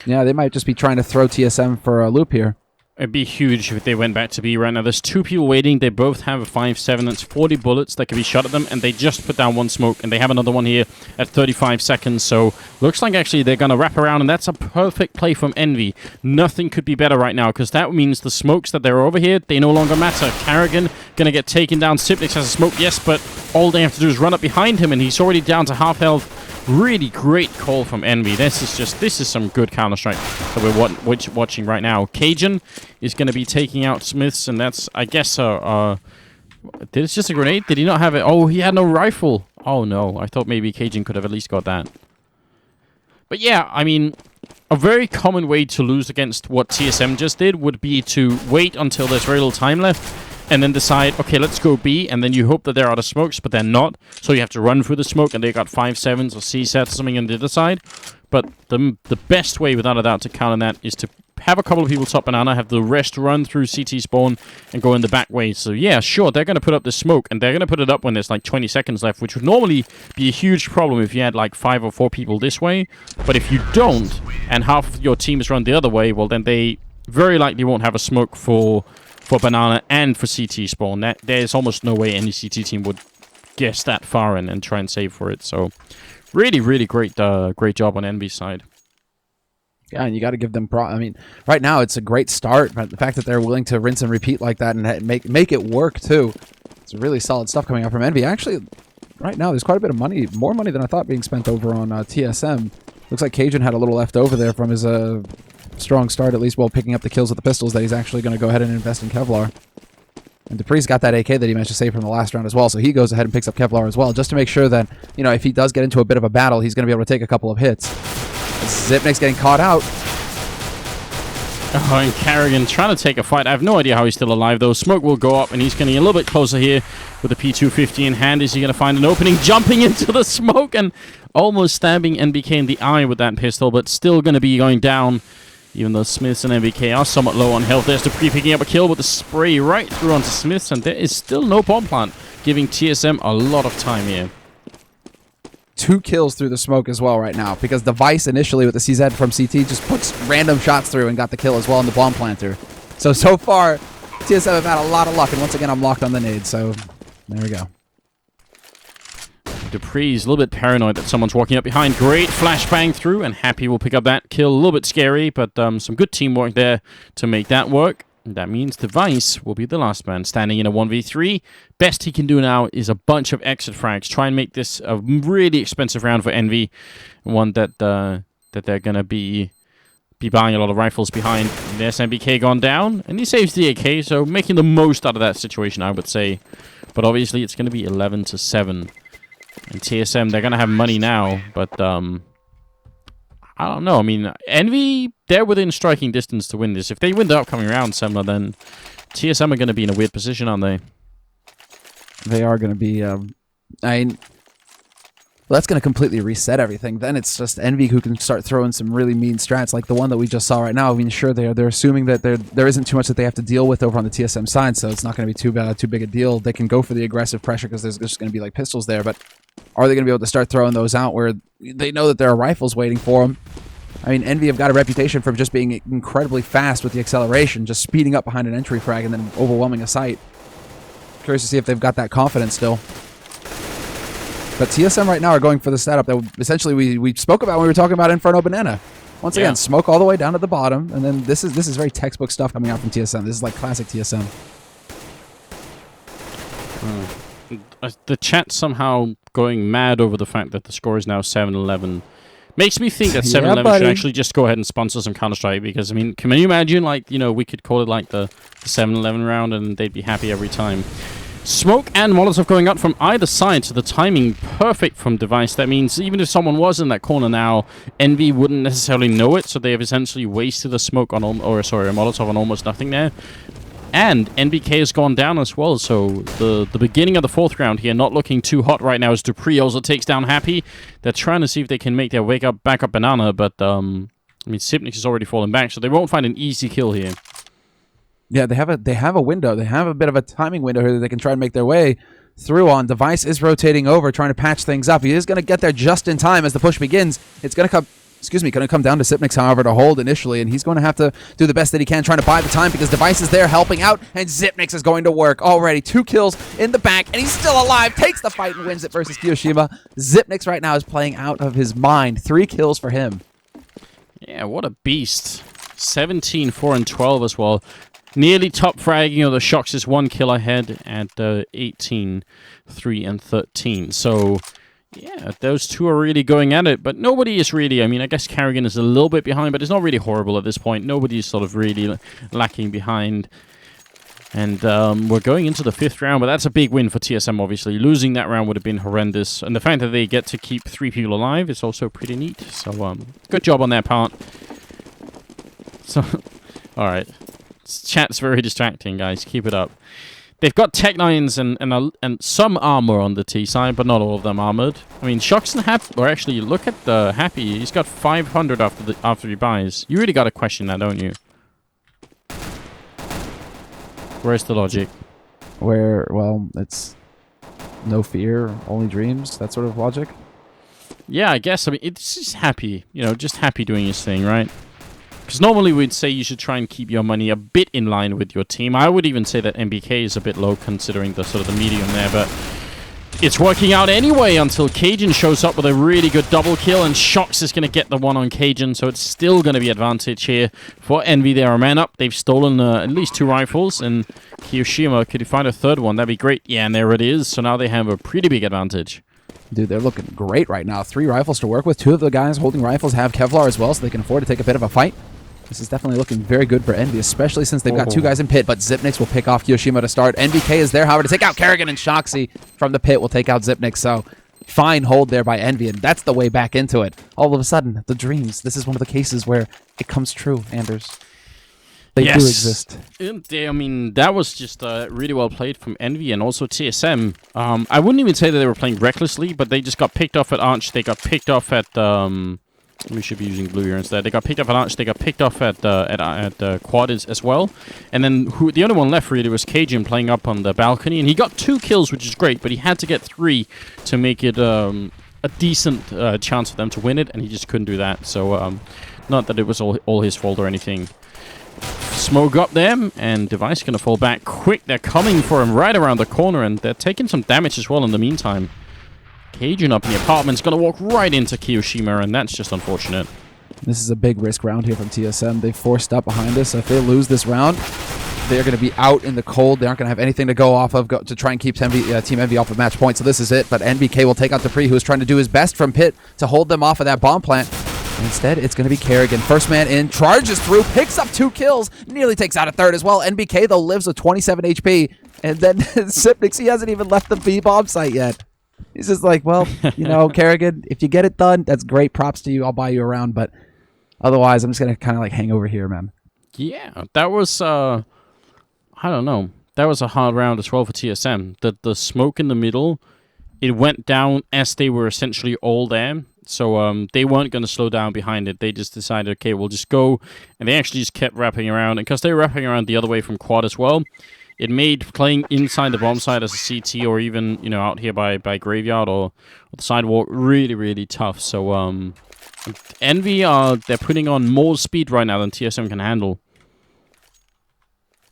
they might just be trying to throw TSM for a loop here. It'd be huge if they went back to B right now. There's 2 people waiting. They both have a 5-7. That's 40 bullets that can be shot at them, and they just put down 1 smoke, and they have another one here at 35 seconds. So looks like actually they're going to wrap around, and that's a perfect play from Envy. Nothing could be better right now, because that means the smokes that they're over here, they no longer matter. Karrigan going to get taken down. Sipnix has a smoke, yes, but all they have to do is run up behind him, and he's already down to half health. Really great call from Envy. This is some good Counter-Strike that we're watching right now. Cajun is going to be taking out Smiths, and that's, I guess, did it just a grenade? Did he not have it? Oh, he had no rifle. Oh, no. I thought maybe Cajun could have at least got that. But yeah, I mean, a very common way to lose against what TSM just did would be to wait until there's very little time left, and then decide, okay, let's go B, and then you hope that they're out of smokes, but they're not, so you have to run through the smoke, and they got 5-7s or C-sets or something on the other side. But the best way, without a doubt, to counter that is to have a couple of people top banana, have the rest run through CT spawn, and go in the back way. So yeah, sure, they're going to put up the smoke, and they're going to put it up when there's like 20 seconds left, which would normally be a huge problem if you had like 5 or 4 people this way. But if you don't, and half of your team is run the other way, well, then they very likely won't have a smoke for banana and for CT spawn. There's almost no way any CT team would guess that far and try and save for it. So really, really great job on Envy's side. Yeah, and you got to give them I mean, right now it's a great start, but the fact that they're willing to rinse and repeat like that and make it work too, it's really solid stuff coming out from Envy. Actually, right now there's quite a bit of money, more money than I thought, being spent over on TSM. Looks like Cajun had a little left over there from his strong start, at least while picking up the kills with the pistols, that he's actually going to go ahead and invest in Kevlar. And Dupree's got that AK that he managed to save from the last round as well, so he goes ahead and picks up Kevlar as well, just to make sure that, you know, if he does get into a bit of a battle, he's going to be able to take a couple of hits. Zipnik's getting caught out. Oh, and Karrigan trying to take a fight. I have no idea how he's still alive, though. Smoke will go up, and he's getting a little bit closer here with the P250 in hand. Is he going to find an opening? Jumping into the smoke and almost stabbing NBK in the eye with that pistol, but still going to be going down, even though Smiths and NBK are somewhat low on health. There's Dupree picking up a kill with the spray right through onto Smiths, and there is still no bomb plant, giving TSM a lot of time here. 2 kills through the smoke as well right now, because the Vice initially with the CZ from CT just puts random shots through and got the kill as well in the bomb planter. So far, TSM have had a lot of luck, and once again, I'm locked on the nade, so there we go. Dupree's a little bit paranoid that someone's walking up behind. Great flashbang through, and Happy will pick up that kill. A little bit scary, but some good teamwork there to make that work. That means the Vice will be the last man standing in a 1v3. Best he can do now is a bunch of exit frags. Try and make this a really expensive round for Envy. One that they're going to be buying a lot of rifles behind. There's MBK gone down, and he saves the AK, so making the most out of that situation, I would say. But obviously, it's going to be 11-7. And TSM, they're going to have money now, but I don't know. I mean, Envy, they're within striking distance to win this. If they win the upcoming round, Semler, then TSM are going to be in a weird position, aren't they? They are going to be... well, that's going to completely reset everything. Then it's just Envy who can start throwing some really mean strats, like the one that we just saw right now. I mean, sure, they're assuming that there isn't too much that they have to deal with over on the TSM side, so it's not going to be too big a deal. They can go for the aggressive pressure because there's just going to be like pistols there, but are they going to be able to start throwing those out where they know that there are rifles waiting for them? I mean, Envy have got a reputation for just being incredibly fast with the acceleration, just speeding up behind an entry frag and then overwhelming a site. Curious to see if they've got that confidence still. But TSM right now are going for the setup that essentially we spoke about when we were talking about Inferno Banana. Once again, smoke all the way down to the bottom, and then this is very textbook stuff coming out from TSM. This is like classic TSM. The chat somehow going mad over the fact that the score is now 7-11. Makes me think that 7-Eleven should actually just go ahead and sponsor some Counter-Strike, because, I mean, can you imagine, like, you know, we could call it, like, the 7-Eleven round, and they'd be happy every time. Smoke and Molotov going out from either side, so the timing perfect from Device. That means even if someone was in that corner now, Envy wouldn't necessarily know it, so they have essentially wasted a smoke on, a Molotov on almost nothing there. And NBK has gone down as well, so the beginning of the 4th round here, not looking too hot right now, as dupreeh also takes down Happy. They're trying to see if they can make their back up Banana, but, I mean, Xyp9x has already fallen back, so they won't find an easy kill here. Yeah, they have a window. They have a bit of a timing window here that they can try and make their way through on. Device is rotating over, trying to patch things up. He is going to get there just in time as the push begins. It's going to come... going to come down to Xyp9x, however, to hold initially, and he's going to have to do the best that he can, trying to buy the time, because Device is there helping out, and Xyp9x is going to work already. 2 kills in the back, and he's still alive, takes the fight and wins it versus kioShiMa. Xyp9x right now is playing out of his mind. 3 kills for him. Yeah, what a beast. 17, 4, and 12 as well. Nearly top fragging, you know, the Shocks is 1 kill ahead at 18, 3, and 13. So... yeah, those two are really going at it, but nobody is really... I mean, I guess Carrigan is a little bit behind, but it's not really horrible at this point. Nobody's sort of really lacking behind. And we're going into the 5th round, but that's a big win for TSM, obviously. Losing that round would have been horrendous. And the fact that they get to keep 3 people alive is also pretty neat. So, good job on their part. So, alright. Chat's very distracting, guys. Keep it up. They've got Tech-9s and some armor on the T side, but not all of them armored. I mean, Shocks and Happy... or actually, look at the Happy. He's got 500 after he buys. You really got to question that, don't you? Where's the logic? Where, well, it's no fear, only dreams, that sort of logic. Yeah, I guess. I mean, it's just Happy. You know, just Happy doing his thing, right? Because normally we'd say you should try and keep your money a bit in line with your team. I would even say that NBK is a bit low considering the sort of the medium there, but it's working out anyway until Cajun shows up with a really good double kill, and Shocks is going to get the one on Cajun, so it's still going to be advantage here for Envy. They are a man up. They've stolen at least 2 rifles, and kioShiMa, could you find a 3rd one? That'd be great. Yeah, and there it is. So now they have a pretty big advantage. Dude, they're looking great right now. 3 rifles to work with. 2 of the guys holding rifles have Kevlar as well, so they can afford to take a bit of a fight. This is definitely looking very good for Envy, especially since they've got 2 guys in pit, but Xyp9x will pick off kioShiMa to start. NBK is there, however, to take out Kerrigan, and Shoxy from the pit will take out Xyp9x, so fine hold there by Envy, and that's the way back into it. All of a sudden, the dreams. This is one of the cases where it comes true, Anders. They do exist. I mean, that was just really well played from Envy and also TSM. I wouldn't even say that they were playing recklessly, but they just got picked off at Arch. They got picked off at... we should be using blue here instead. They got picked up at Arch. They got picked off at Quad as well. And then the only one left really was Cajun playing up on the balcony. And he got 2 kills, which is great. But he had to get 3 to make it a decent chance for them to win it. And he just couldn't do that. So not that it was all his fault or anything. Smoke up them. And Device going to fall back quick. They're coming for him right around the corner. And they're taking some damage as well in the meantime. Cajun up in the apartment's going to walk right into kioShiMa, and that's just unfortunate. This is a big risk round here from TSM. They forced up behind us. If they lose this round, they're going to be out in the cold. They aren't going to have anything to go off of to try and keep Team Envy off of match point. So this is it. But NBK will take out dupreeh, who is trying to do his best from pit to hold them off of that bomb plant. Instead, it's going to be Kerrigan. First man in, charges through, picks up 2 kills, nearly takes out a 3rd as well. NBK, though, lives with 27 HP. And then Xyp9x, he hasn't even left the B-bomb site yet. He's just like, well, you know, Kerrigan, if you get it done, that's great. Props to you. I'll buy you around. But otherwise, I'm just going to kind of like hang over here, man. Yeah, that was, I don't know. That was a hard round as well for TSM. The smoke in the middle, it went down as they were essentially all there. So they weren't going to slow down behind it. They just decided, okay, we'll just go. And they actually just kept wrapping around. And because they were wrapping around the other way from Quad as well, it made playing inside the bomb site as a CT or even, you know, out here by Graveyard or the sidewalk really, really tough. So Envy, they're putting on more speed right now than TSM can handle.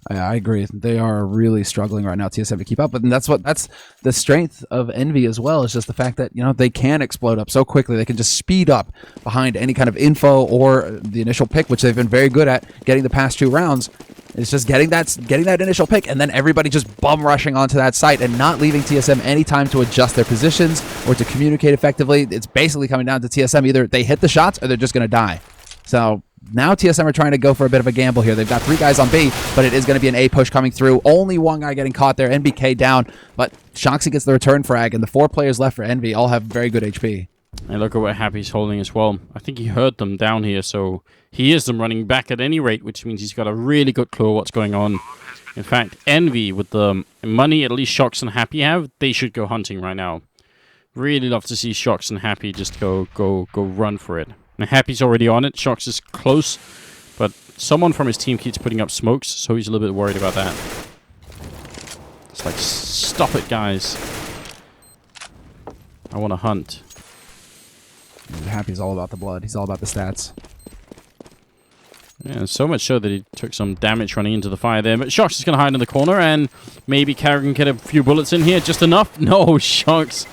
I agree. They are really struggling right now, TSM, to keep up. But that's the strength of Envy as well. Is just the fact that, you know, they can explode up so quickly. They can just speed up behind any kind of info or the initial pick, which they've been very good at getting the past 2 rounds. It's just getting that initial pick, and then everybody just bum rushing onto that site and not leaving TSM any time to adjust their positions or to communicate effectively. It's basically coming down to TSM. Either they hit the shots or they're just going to die. So now TSM are trying to go for a bit of a gamble here. They've got 3 guys on B, but it is going to be an A push coming through. Only 1 guy getting caught there. NBK down, but Shoxy gets the return frag, and the 4 players left for Envy all have very good HP. And look at what Happy's holding as well. I think he heard them down here, so he hears them running back at any rate, which means he's got a really good clue of what's going on. In fact, Envy, with the money at least Shox and Happy have, they should go hunting right now. Really love to see Shox and Happy just go run for it. Now, Happy's already on it. Shox is close, but someone from his team keeps putting up smokes, so he's a little bit worried about that. It's like, stop it, guys. I want to hunt. Happy's all about the blood. He's all about the stats. Yeah, so much so that he took some damage running into the fire there. But Shox is going to hide in the corner, and maybe Carrigan can get a few bullets in here. Just enough? No, Shox.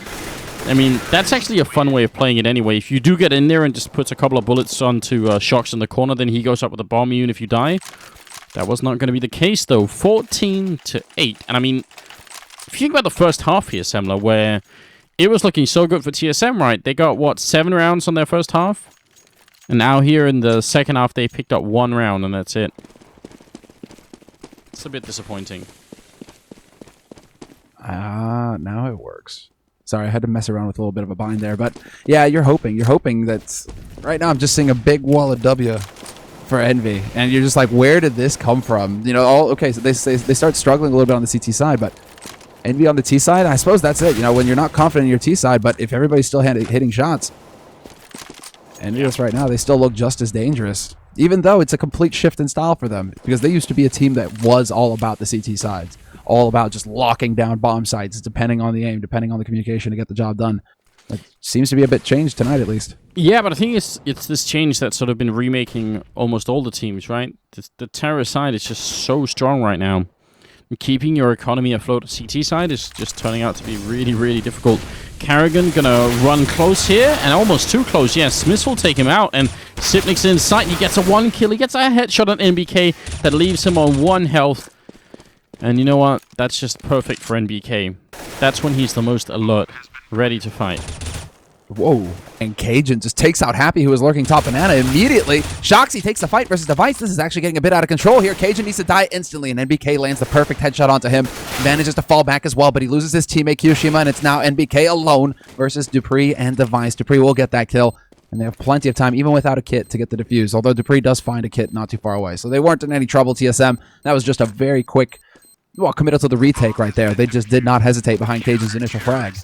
I mean, that's actually a fun way of playing it anyway. If you do get in there and just puts a couple of bullets onto Shox in the corner, then he goes up with a bomb even if you die. That was not going to be the case, though. 14-8. And I mean, if you think about the first half here, Semler, where it was looking so good for TSM, right? They got, what, 7 rounds on their first half? And now here in the second half, they picked up 1 round, and that's it. It's a bit disappointing. Now it works. Sorry, I had to mess around with a little bit of a bind there. But, yeah, you're hoping. You're hoping that... Right now, I'm just seeing a big wall of W for Envy. And you're just like, where did this come from? You know, okay, so they start struggling a little bit on the CT side, but... Envy on the T side, I suppose that's it. You know, when you're not confident in your T side, but if everybody's still hitting shots, EnVyUS right now, they still look just as dangerous. Even though it's a complete shift in style for them, because they used to be a team that was all about the CT sides, all about just locking down bomb sites, depending on the aim, depending on the communication to get the job done. It seems to be a bit changed tonight, at least. Yeah, but I think it's this change that's sort of been remaking almost all the teams, right? The terror side is just so strong right now. Keeping your economy afloat at CT side is just turning out to be really, really difficult. Carrigan gonna run close here, and almost too close. Yeah, Smith will take him out, and Sipnik's in sight. He gets a 1 kill. He gets a headshot on NBK that leaves him on 1 health. And you know what? That's just perfect for NBK. That's when he's the most alert, ready to fight. Whoa. And Cajun just takes out Happy, who was lurking top banana immediately. Shoxy takes the fight versus Device. This is actually getting a bit out of control here. Cajun needs to die instantly, and NBK lands the perfect headshot onto him. Manages to fall back as well, but he loses his teammate Kyoshima, and it's now NBK alone versus Dupree and Device. Dupree will get that kill, and they have plenty of time, even without a kit, to get the defuse, although Dupree does find a kit not too far away. So they weren't in any trouble, TSM. That was just a very quick, well, committal to the retake right there. They just did not hesitate behind Cajun's initial frag.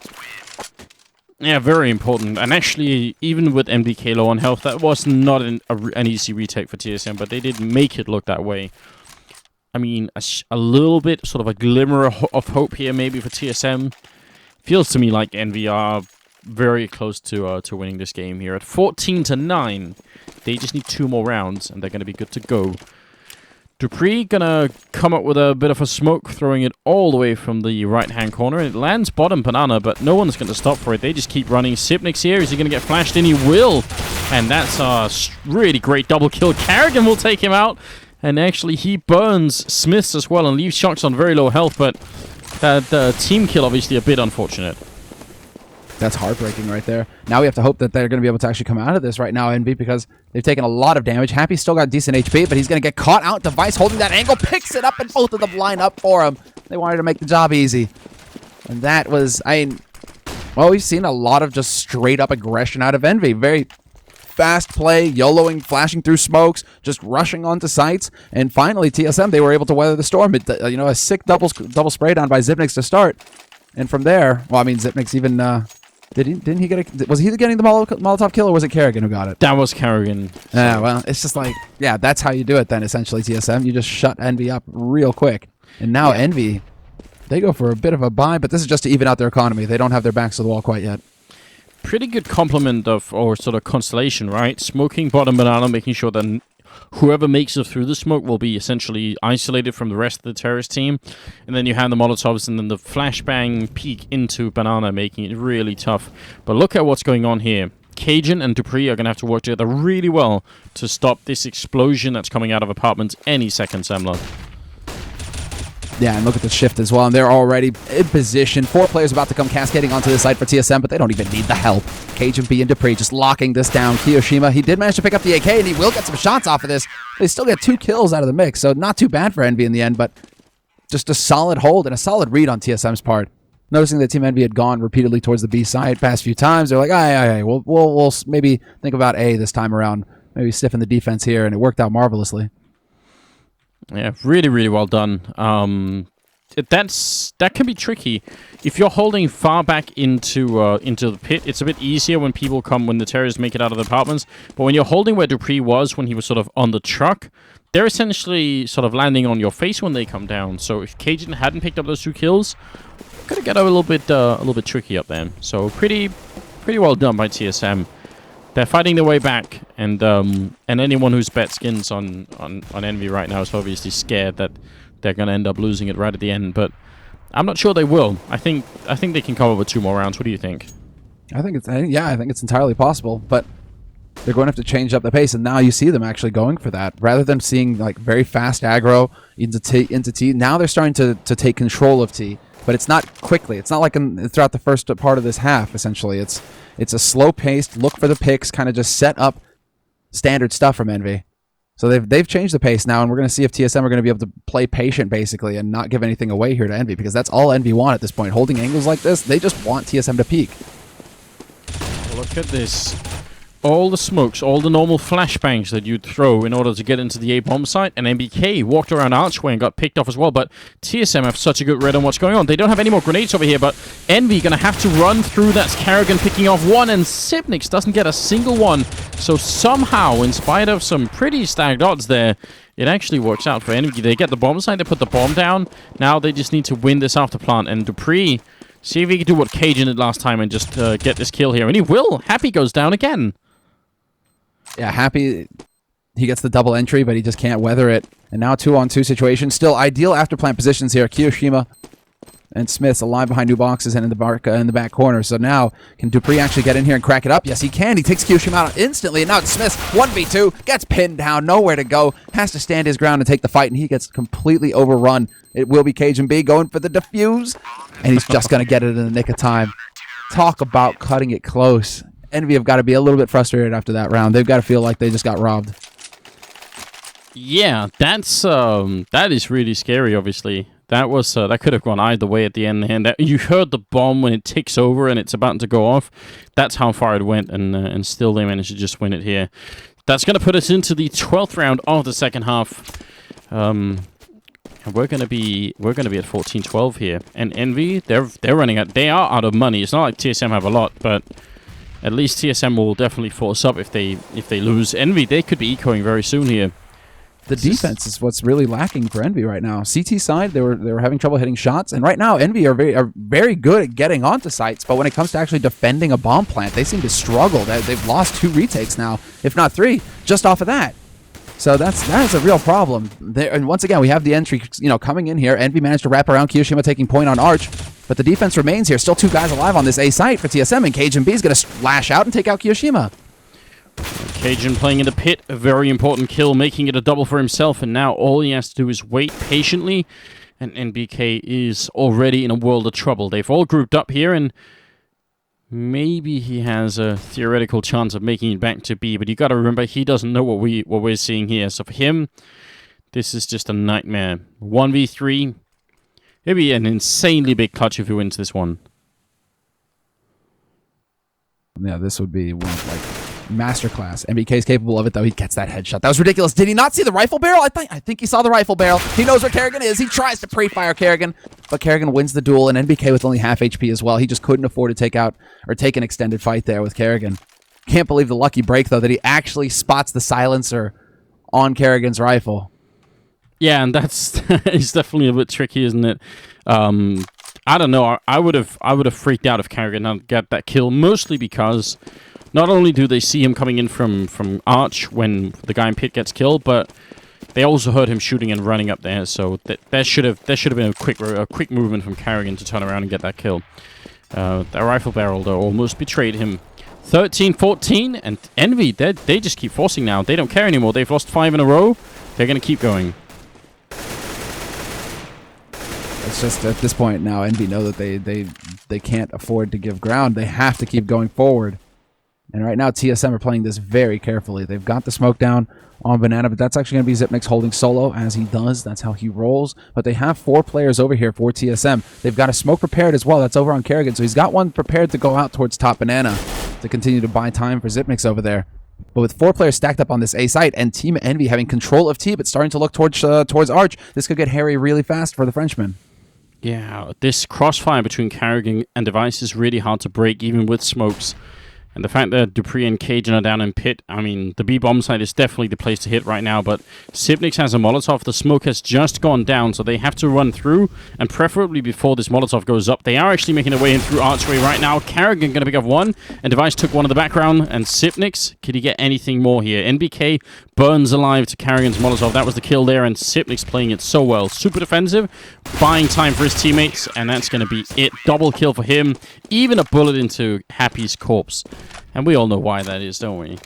Yeah, very important. And actually, even with MDK low on health, that was not an easy retake for TSM, but they did make it look that way. I mean, a little bit, sort of a glimmer of hope here maybe for TSM. Feels to me like Envy are very close to winning this game here. At 14-9, they just need 2 more rounds, and they're going to be good to go. Dupree gonna come up with a bit of a smoke, throwing it all the way from the right-hand corner. It lands bottom banana, but no one's gonna stop for it. They just keep running. Sipnik's here. Is he gonna get flashed in? He will. And that's a really great double kill. Carrigan will take him out. And actually, he burns Smiths as well and leaves Shox on very low health, but the team kill obviously a bit unfortunate. That's heartbreaking right there. Now we have to hope that they're going to be able to actually come out of this right now, Envy, because they've taken a lot of damage. Happy's still got decent HP, but he's going to get caught out. Device holding that angle, picks it up, and both of them line up for him. They wanted to make the job easy. And that was, I mean, well, we've seen a lot of just straight-up aggression out of Envy. Very fast play, YOLOing, flashing through smokes, just rushing onto sites. And finally, TSM, they were able to weather the storm. You know, a sick double spray down by Zipnix to start. And from there, well, I mean, Zipnix even... Didn't he get a... Was he getting the Molotov kill, or was it Carrigan who got it? That was Carrigan. So. Yeah, well, it's just like... Yeah, that's how you do it then, essentially, TSM. You just shut Envy up real quick. And now Envy, they go for a bit of a buy, but this is just to even out their economy. They don't have their backs to the wall quite yet. Pretty good complement of, or sort of constellation, right? Smoking bottom banana, making sure that whoever makes it through the smoke will be essentially isolated from the rest of the terrorist team. And then you have the Molotovs and then the flashbang peek into banana, making it really tough. But look at what's going on here. Cajun and Dupree are going to have to work together really well to stop this explosion that's coming out of apartments any second, Semler. Yeah, and look at the shift as well, and they're already in position. 4 players about to come cascading onto the site for TSM, but they don't even need the help. Cajun B and Dupree just locking this down. Kiyoshima, he did manage to pick up the AK, and he will get some shots off of this. They still get 2 kills out of the mix, so not too bad for Envy in the end, but just a solid hold and a solid read on TSM's part. Noticing that Team Envy had gone repeatedly towards the B side past few times, they're like, aye, we'll maybe think about A this time around. Maybe stiffen the defense here, and it worked out marvelously. Yeah, really, really well done. That can be tricky. If you're holding far back into the pit, it's a bit easier when the terrorists make it out of the apartments. But when you're holding where Dupree was when he was sort of on the truck, they're essentially sort of landing on your face when they come down. So if Cajun hadn't picked up those 2 kills, could have got a little bit tricky up there. So pretty well done by TSM. They're fighting their way back, and anyone who's bet skins on Envy right now is obviously scared that they're going to end up losing it right at the end. But I'm not sure they will. I think they can come up with 2 more rounds. What do you think? I think it's entirely possible, but they're going to have to change up the pace, and now you see them actually going for that. Rather than seeing like very fast aggro into T, now they're starting to take control of T, but it's not quickly. It's not like throughout the first part of this half, essentially. It's a slow-paced, look for the picks, kind of just set up standard stuff from Envy. So they've changed the pace now, and we're going to see if TSM are going to be able to play patient, basically, and not give anything away here to Envy, because that's all Envy want at this point. Holding angles like this, they just want TSM to peak. Look at this. All the smokes, all the normal flashbangs that you'd throw in order to get into the A-bomb site, and MBK walked around Archway and got picked off as well, but TSM have such a good read on what's going on. They don't have any more grenades over here, but Envy going to have to run through. That's Kerrigan picking off 1, and Sipnix doesn't get a single one. So somehow, in spite of some pretty stacked odds there, it actually works out for Envy. They get the bomb site, they put the bomb down. Now they just need to win this after plant, and Dupree, see if he can do what Cajun did last time and just get this kill here, and he will. Happy goes down again. Yeah, Happy, he gets the double entry, but he just can't weather it. And now 2-on-2 situation. Still ideal after plant positions here. Kiyoshima and Smith's alive behind new boxes and in the back corner. So now, can Dupree actually get in here and crack it up? Yes, he can. He takes Kiyoshima out instantly. And now it's Smith, 1v2, gets pinned down, nowhere to go. Has to stand his ground and take the fight, and he gets completely overrun. It will be Cajun B going for the defuse, and he's just going to get it in the nick of time. Talk about cutting it close. Envy have got to be a little bit frustrated after that round. They've got to feel like they just got robbed. Yeah, that is really scary, obviously. That was that could have gone either way at the end. And you heard the bomb when it ticks over and it's about to go off. That's how far it went, and still they managed to just win it here. That's going to put us into the 12th round of the second half. And we're going to be at 14-12 here. And Envy, they're running out. They are out of money. It's not like TSM have a lot, but at least TSM will definitely force up if they lose. Envy, they could be ecoing very soon here. The defense is what's really lacking for Envy right now. CT side, they were having trouble hitting shots, and right now Envy are very good at getting onto sites, but when it comes to actually defending a bomb plant, they seem to struggle. They've lost 2 retakes now, if not 3, just off of that. So that is a real problem. And once again, we have the entry, coming in here. Envy managed to wrap around Kiyoshima, taking point on Arch, but the defense remains here. Still 2 guys alive on this A site for TSM, and Cajun B is going to lash out and take out Kiyoshima. Cajun playing in the pit, a very important kill, making it a double for himself, and now all he has to do is wait patiently, and NBK is already in a world of trouble. They've all grouped up here, and maybe he has a theoretical chance of making it back to B, but you got to remember, he doesn't know what we're seeing here. So for him, this is just a nightmare. 1v3. It'd be an insanely big clutch if he wins this one. Yeah, this would be one like masterclass. MBK is capable of it, though. He gets that headshot. That was ridiculous. Did he not see the rifle barrel? I think he saw the rifle barrel. He knows where Kerrigan is. He tries to pre-fire Kerrigan, but Kerrigan wins the duel, and NBK with only half HP as well. He just couldn't afford to take an extended fight there with Kerrigan. Can't believe the lucky break, though, that he actually spots the silencer on Kerrigan's rifle. Yeah, and that's it's definitely a bit tricky, isn't it? I don't know. I would have freaked out if Kerrigan hadn't got that kill, mostly because not only do they see him coming in from Arch when the guy in pit gets killed, but they also heard him shooting and running up there. So that should have been a quick movement from Kerrigan to turn around and get that kill. That rifle barrel though almost betrayed him. 13-14, and Envy they just keep forcing now. They don't care anymore. They've lost 5 in a row. They're gonna keep going. it's just at this point now, Envy know that they can't afford to give ground. They have to keep going forward. And right now, TSM are playing this very carefully. They've got the smoke down on Banana, but that's actually going to be Xyp9x holding solo as he does. That's how he rolls. But they have 4 players over here for TSM. They've got a smoke prepared as well. That's over on Kerrigan. So he's got one prepared to go out towards top Banana to continue to buy time for Xyp9x over there. But with 4 players stacked up on this A site and Team Envy having control of T, but starting to look towards Arch, this could get hairy really fast for the Frenchman. Yeah, this crossfire between Kerrigan and Device is really hard to break, even with smokes. And the fact that dupreeh and Cajun are down in pit, I mean, the B-bomb site is definitely the place to hit right now, but Xyp9x has a Molotov. The smoke has just gone down, so they have to run through, and preferably before this Molotov goes up. They are actually making their way in through Archway right now. Kerrigan going to pick up one, and Device took one in the background, and Xyp9x, could he get anything more here? NBK burns alive to Kerrigan's Molotov. That was the kill there, and Xyp9x playing it so well. Super defensive, buying time for his teammates, and that's going to be it. Double kill for him, even a bullet into Happy's corpse. And we all know why that is, don't we?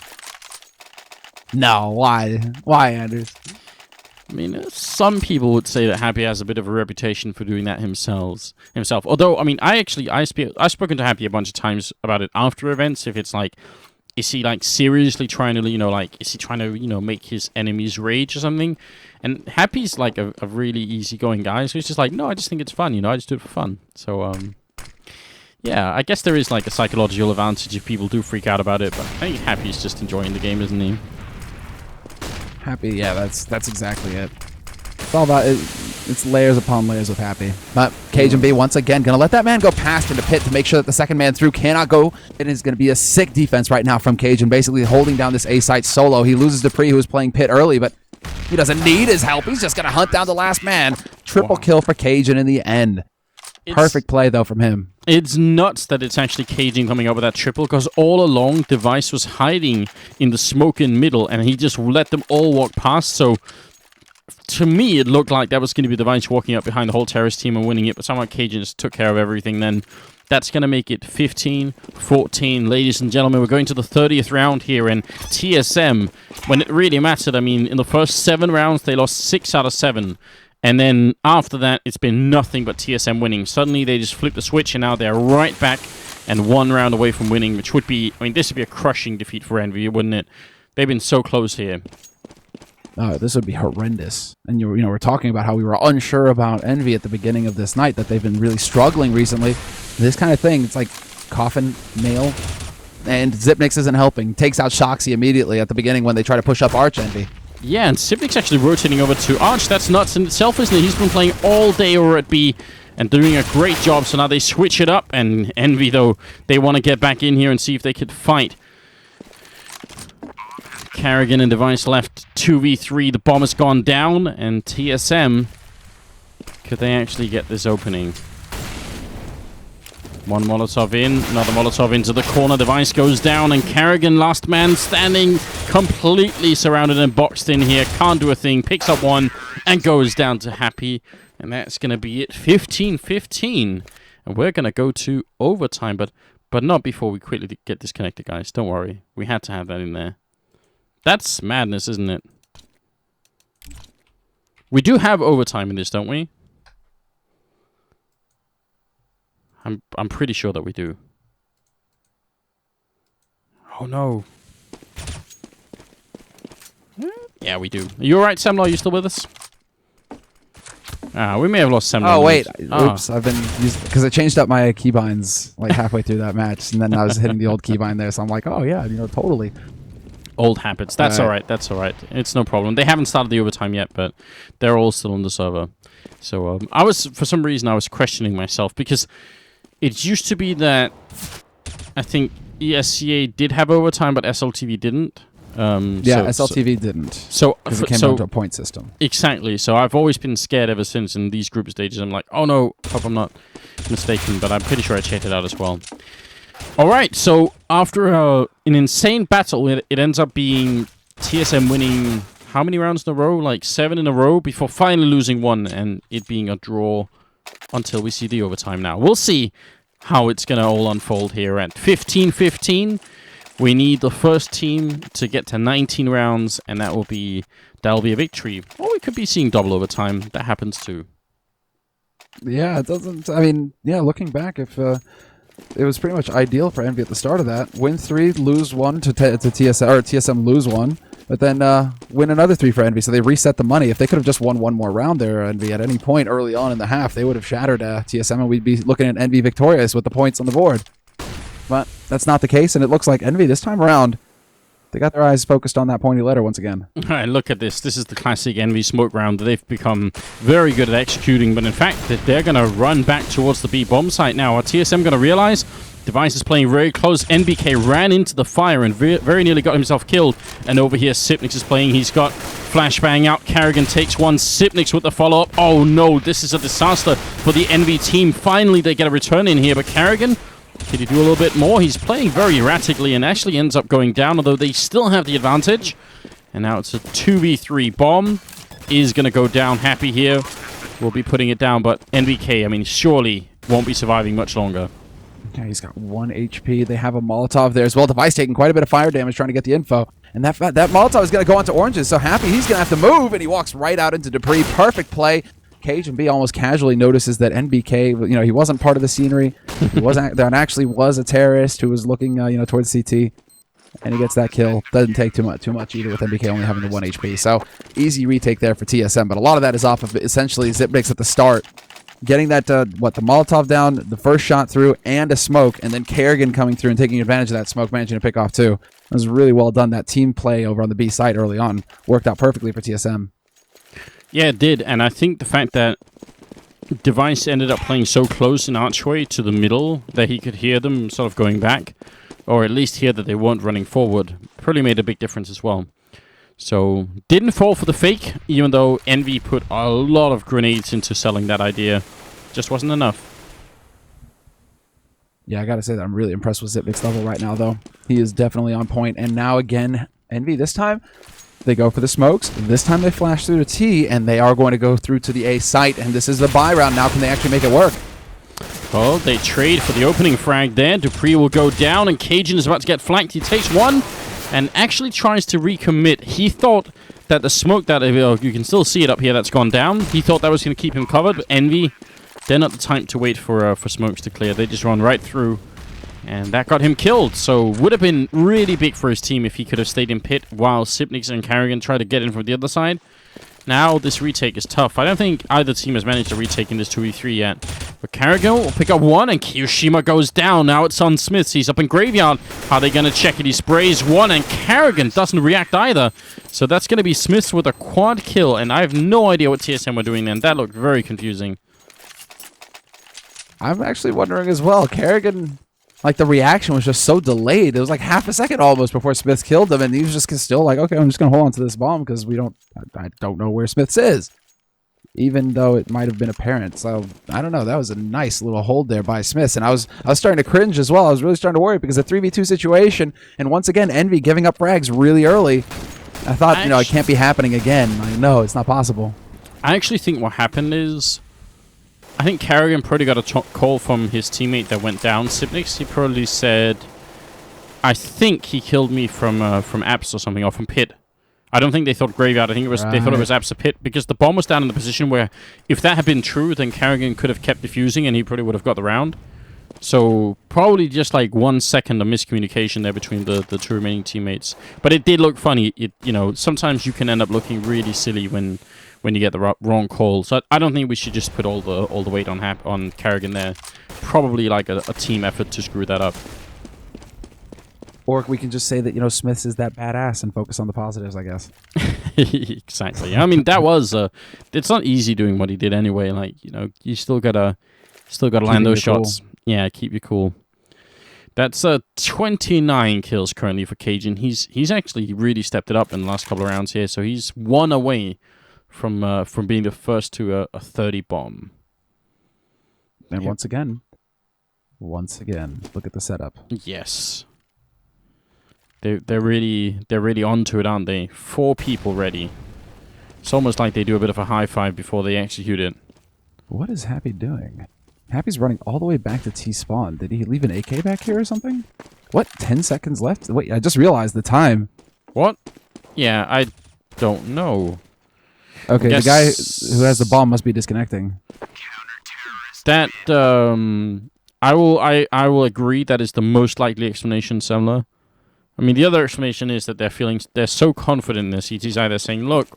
No, why? Why, Anders? I mean, some people would say that Happy has a bit of a reputation for doing that himself. Although, I mean, I've spoken to Happy a bunch of times about it after events. If it's like, is he like seriously trying to, is he trying to, make his enemies rage or something? And Happy's like a really easygoing guy, so he's just like, no, I just think it's fun, I just do it for fun. So, yeah, I guess there is like a psychological advantage if people do freak out about it, but I think Happy's just enjoying the game, isn't he? Happy, yeah, that's exactly it. It's all about it's layers upon layers with Happy. But Cajun B once again gonna let that man go past into pit to make sure that the second man through cannot go. It is gonna be a sick defense right now from Cajun, basically holding down this A site solo. He loses dupreeh, who was playing pit early, but he doesn't need his help. He's just gonna hunt down the last man. Triple kill for Cajun in the end. Perfect play, though, from him. It's nuts that it's actually Cajun coming up with that triple, because all along, Device was hiding in the smoke in middle, and he just let them all walk past. So, to me, it looked like that was going to be Device walking up behind the whole terrorist team and winning it, but somehow Cajun just took care of everything then. That's going to make it 15-14. Ladies and gentlemen, we're going to the 30th round here, and TSM, when it really mattered, I mean, in the first 7 rounds, they lost 6 out of 7. And then after that, it's been nothing but TSM winning. Suddenly, they just flipped the switch, and now they're right back and 1 round away from winning, which would be, I mean, this would be a crushing defeat for Envy, wouldn't it? They've been so close here. Oh, this would be horrendous. And we're talking about how we were unsure about Envy at the beginning of this night, that they've been really struggling recently. This kind of thing, it's like coffin nail, and Xyp9x isn't helping. Takes out Shoxy immediately at the beginning when they try to push up Arch Envy. Yeah, and Xyp9x actually rotating over to Arch. That's nuts in itself, isn't it? He's been playing all day over at B and doing a great job. So now they switch it up, and Envy, though, they want to get back in here and see if they could fight. Kerrigan and Device left 2v3. The bomb has gone down, and TSM, could they actually get this opening? One Molotov in, another Molotov into the corner. Device goes down, and Kerrigan, last man standing, completely surrounded and boxed in here. Can't do a thing. Picks up one and goes down to Happy. And that's going to be it. 15-15. And we're going to go to overtime, but not before we quickly get disconnected, guys. Don't worry. We had to have that in there. That's madness, isn't it? We do have overtime in this, don't we? I'm pretty sure that we do. Oh no. Yeah, we do. Are you alright, Semler? Are you still with us? We may have lost Semler. Oh wait, oops! I've been using because I changed up my keybinds like halfway through that match, and then I was hitting the old keybind there, so I'm like, oh yeah, totally. Old habits. That's alright. That's alright. It's no problem. They haven't started the overtime yet, but they're all still on the server. So for some reason, I was questioning myself because it used to be that I think ESEA did have overtime, but SLTV didn't. SLTV didn't. So because it came down to a point system. Exactly. So I've always been scared ever since in these group stages. I'm like, oh no, hope I'm not mistaken, but I'm pretty sure I checked it out as well. All right. So after an insane battle, it ends up being TSM winning how many rounds in a row? Like 7 in a row before finally losing 1 and it being a draw until we see the overtime now. We'll see how it's going to all unfold here at 15-15. We need the first team to get to 19 rounds, and that'll be a victory. Or we could be seeing double overtime. That happens too. Yeah, it doesn't. I mean, yeah, looking back, if it was pretty much ideal for Envy at the start of that. Win 3, lose 1 to TSM, or TSM lose 1, but then win another 3 for Envy. So they reset the money. If they could have just won one more round there, Envy, at any point early on in the half, they would have shattered TSM, and we'd be looking at Envy victorious with the points on the board. But that's not the case, and it looks like Envy this time around, they got their eyes focused on that pointy letter once again. All right, look at this. This is the classic Envy smoke round that they've become very good at executing, but in fact, they're going to run back towards the B bomb site now. Are TSM going to realize Device is playing very close? NBK ran into the fire and very nearly got himself killed. And over here, Sipnix is playing. He's got flashbang out. Carrigan takes one. Sipnix with the follow-up. Oh no, this is a disaster for the Envy team. Finally, they get a return in here, but Carrigan, can he do a little bit more? He's playing very erratically and actually ends up going down, although they still have the advantage. And now it's a 2v3 bomb. Is going to go down. Happy here will be putting it down, but NBK, I mean, surely won't be surviving much longer. Yeah, he's got 1 HP. They have a Molotov there as well. Device taking quite a bit of fire damage trying to get the info. And that Molotov is going to go onto Oranges, so Happy, he's going to have to move, and he walks right out into Dupree. Perfect play. Cajun B almost casually notices that NBK, you know, he wasn't part of the scenery. He wasn't. There actually was a terrorist who was looking, you know, towards CT, and he gets that kill. Doesn't take too much either, with NBK only having the 1 HP. So easy retake there for TSM, but a lot of that is off of essentially Zipnix at the start, getting that the Molotov down, the first shot through, and a smoke, and then Kerrigan coming through and taking advantage of that smoke, managing to pick off 2. It was really well done. That team play over on the B side early on worked out perfectly for TSM. Yeah, it did, and I think the fact that Device ended up playing so close in Archway to the middle that he could hear them sort of going back, or at least hear that they weren't running forward, probably made a big difference as well. So, didn't fall for the fake, even though Envy put a lot of grenades into selling that idea. Just wasn't enough. Yeah, I gotta say that I'm really impressed with Zipnix level right now, though. He is definitely on point, and now again, Envy this time, they go for the smokes. This time they flash through to T, and they are going to go through to the A site, and this is the buy round. Now can they actually make it work? Well, they trade for the opening frag there. Dupree will go down, and Cajun is about to get flanked. He takes one and actually tries to recommit. He thought that the smoke that, you can still see it up here, that's gone down. He thought that was going to keep him covered, but Envy, they're not the time to wait for smokes to clear. They just run right through. And that got him killed, so would have been really big for his team if he could have stayed in pit while Sipnix and Carrigan tried to get in from the other side. Now this retake is tough. I don't think either team has managed to retake in this 2v3 yet. But Carrigan will pick up one, and Kiyoshima goes down. Now it's on Smiths. He's up in Graveyard. How are they going to check it? He sprays one, and Carrigan doesn't react either. So that's going to be Smiths with a quad kill, and I have no idea what TSM were doing then. That looked very confusing. I'm actually wondering as well. Carrigan, like, the reaction was just so delayed. It was like half a second almost before Smiths killed him, and he was just still like, okay, I'm just going to hold on to this bomb because I don't know where Smiths is, even though it might have been apparent. So, I don't know. That was a nice little hold there by Smiths, and I was starting to cringe as well. I was really starting to worry because a 3v2 situation, and once again, Envy giving up frags really early. I thought, you know, it can't be happening again. I know, it's not possible. I actually think what happened is, I think Carrigan probably got a call from his teammate that went down, Sipnix. He probably said, I think he killed me from Apps or something, or from Pit. I don't think they thought Graveyard. I think they thought it was Apps or Pit, because the bomb was down in the position where, if that had been true, then Carrigan could have kept defusing and he probably would have got the round. So, probably just like 1 second of miscommunication there between the two remaining teammates. But it did look funny. You know, sometimes you can end up looking really silly when you get the wrong call. So I don't think we should just put all the weight on Carrigan there. Probably like a team effort to screw that up. Or we can just say that, you know, Smiths is that badass and focus on the positives, I guess. Exactly. I mean, that was it's not easy doing what he did anyway. Like, you know, you still gotta land those shots. Cool. Yeah, keep you cool. That's 29 kills currently for Cajun. He's actually really stepped it up in the last couple of rounds here. So he's 1 away from being the first to a 30 bomb. And once again, look at the setup. Yes. They're really onto it, aren't they? 4 people ready. It's almost like they do a bit of a high five before they execute it. What is Happy doing? Happy's running all the way back to T-spawn. Did he leave an AK back here or something? What? 10 seconds left? Wait, I just realized the time. What? Yeah, I don't know. Okay, the guy who has the bomb must be disconnecting. That I will agree that is the most likely explanation, Semler. I mean, the other explanation is that they're so confident in their CTs. They're saying, look,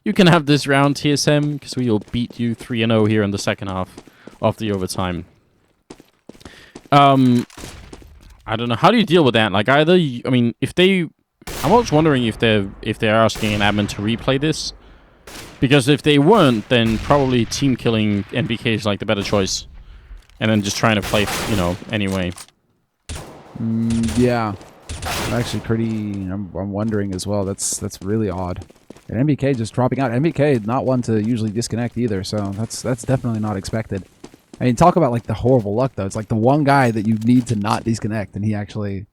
you can have this round, TSM, because we will beat you 3-0 here in the second half of the overtime. I don't know. How do you deal with that? Like, I mean, I'm always wondering if they're asking an admin to replay this. Because if they weren't, then probably team killing NBK is like the better choice. And then just trying to play, anyway. Yeah. I'm actually I'm wondering as well. That's really odd. And NBK just dropping out. NBK not one to usually disconnect either, so that's definitely not expected. I mean, talk about like the horrible luck though. It's like the one guy that you need to not disconnect, and he actually,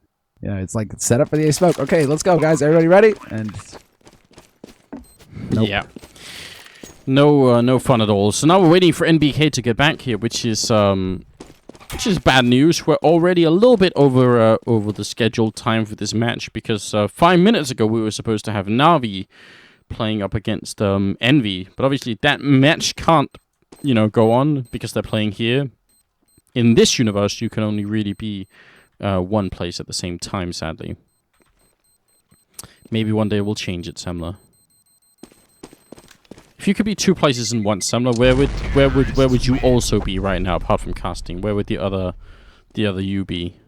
it's like set up for the A smoke. Okay, let's go, guys. Everybody ready? And nope. Yeah, no fun at all. So now we're waiting for NBK to get back here, which is bad news. We're already a little bit over the scheduled time for this match because 5 minutes ago we were supposed to have Na'Vi playing up against Envy, but obviously that match can't go on because they're playing here. In this universe, you can only really be one place at the same time, sadly. Maybe one day we'll change it, Semler. If you could be two places in one, Semler, where would you also be right now, apart from casting? Where would the other you be?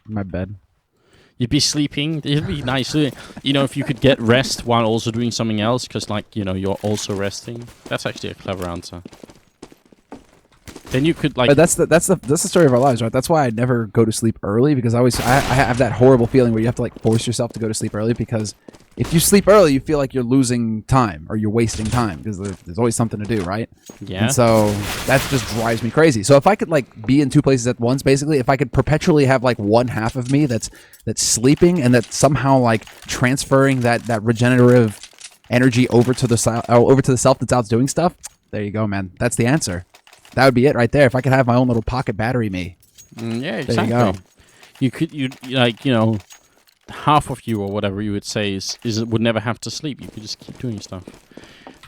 My bed. You'd be sleeping. It'd be nice, if you could get rest while also doing something else, because you're also resting. That's actually a clever answer. Then you could like. But that's the story of our lives, right? That's why I never go to sleep early, because I have that horrible feeling where you have to like force yourself to go to sleep early, because if you sleep early, you feel like you're losing time or you're wasting time because there's always something to do, right? Yeah. And so that just drives me crazy. So if I could like be in two places at once, basically, if I could perpetually have like one half of me that's sleeping and that's somehow like transferring that regenerative energy over to the self that's out doing stuff, there you go, man. That's the answer. That would be it right there. If I could have my own little pocket battery me. Yeah, exactly. There you go. You half of you or whatever you would say would never have to sleep. You could just keep doing stuff.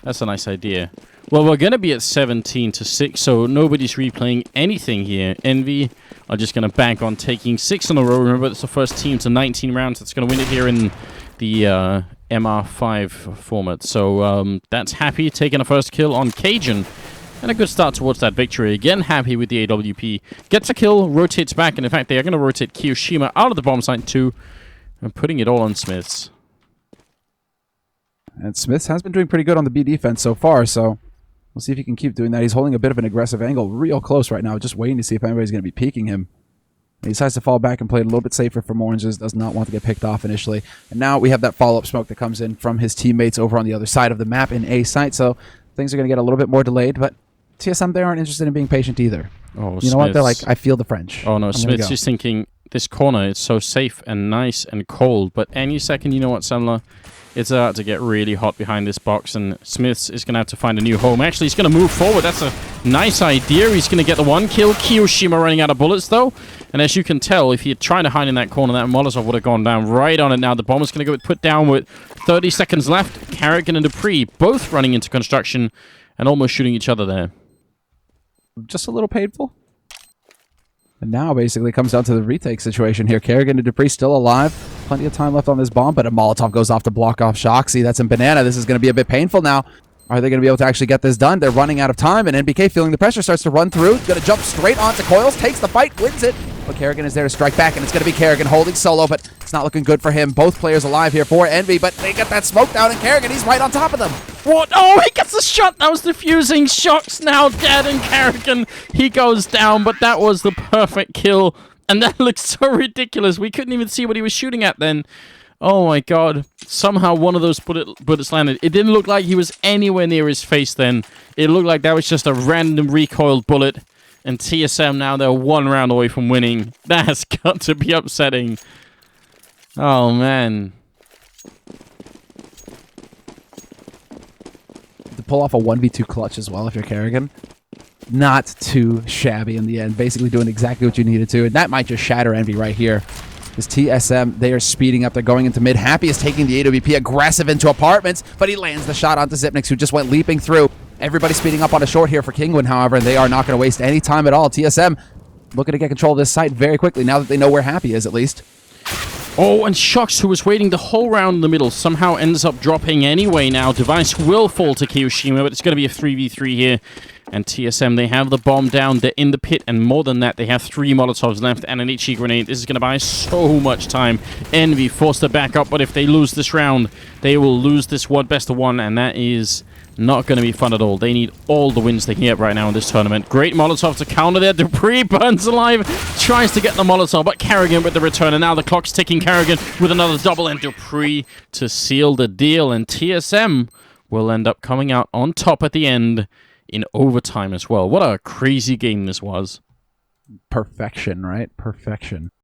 That's a nice idea. Well, we're going to be at 17-6, so nobody's replaying anything here. Envy are just going to bank on taking 6 in a row. Remember, it's the first team to 19 rounds that's going to win it here in the MR5 format. So that's Happy taking a first kill on Cajun. And a good start towards that victory. Again, Happy with the AWP. Gets a kill, rotates back, and in fact, they are going to rotate Kiyoshima out of the bomb site too, and putting it all on Smiths. And Smiths has been doing pretty good on the B defense so far, so we'll see if he can keep doing that. He's holding a bit of an aggressive angle real close right now, just waiting to see if anybody's going to be peeking him. He decides to fall back and play it a little bit safer from Oranges, does not want to get picked off initially. And now we have that follow-up smoke that comes in from his teammates over on the other side of the map in A site, so things are going to get a little bit more delayed, but TSM, they aren't interested in being patient either. Oh, you know what? They're like, I feel the French. Oh, no, Smith's just thinking, this corner is so safe and nice and cold, but any second, you know what, Semler? It's about to get really hot behind this box, and Smiths is going to have to find a new home. Actually, he's going to move forward. That's a nice idea. He's going to get the one kill. Kiyoshima running out of bullets, though. And as you can tell, if he had tried to hide in that corner, that Molotov would have gone down right on it now. The bomb is going to go put down with 30 seconds left. Carrigan and Dupree both running into construction and almost shooting each other there. Just a little painful. And now basically comes down to the retake situation here. Kerrigan and Dupree still alive. Plenty of time left on this bomb, but a Molotov goes off to block off Shoxy. That's in Banana. This is going to be a bit painful now. Are they going to be able to actually get this done? They're running out of time, and NBK, feeling the pressure, starts to run through. Going to jump straight onto Coils, takes the fight, wins it. But Kerrigan is there to strike back, and it's going to be Kerrigan holding solo, but it's not looking good for him. Both players alive here for Envy, but they get that smoke down, and Kerrigan, he's right on top of them. What? Oh, he gets the shot. That was defusing. Shox now dead, and Kerrigan, he goes down, but that was the perfect kill. And that looks so ridiculous. We couldn't even see what he was shooting at then. Oh my god. Somehow one of those bullets landed. It didn't look like he was anywhere near his face then. It looked like that was just a random recoiled bullet. And TSM now, they're 1 round away from winning. That has got to be upsetting. Oh man. To pull off a 1v2 clutch as well if you're Kerrigan. Not too shabby in the end. Basically doing exactly what you needed to. And that might just shatter Envy right here. This TSM, they are speeding up. They're going into mid. Happy is taking the AWP aggressive into apartments, but he lands the shot onto Xyp9x, who just went leaping through. Everybody speeding up on a short here for Kingwin, however, and they are not going to waste any time at all. TSM looking to get control of this site very quickly, now that they know where Happy is, at least. Oh, and Shox, who was waiting the whole round in the middle, somehow ends up dropping anyway now. Device will fall to Kiyoshima, but it's going to be a 3v3 here. And TSM, they have the bomb down. They're in the pit, and more than that, they have 3 Molotovs left and an Ichi grenade. This is going to buy so much time. Envy forced to back up, but if they lose this round, they will lose this one best of one, and that is not going to be fun at all. They need all the wins they can get right now in this tournament. Great Molotov to counter there. Dupree burns alive, tries to get the Molotov, but Carrigan with the return, and now the clock's ticking. Carrigan with another double, and Dupree to seal the deal, and TSM will end up coming out on top at the end in overtime as well. What a crazy game this was. Perfection, right? Perfection.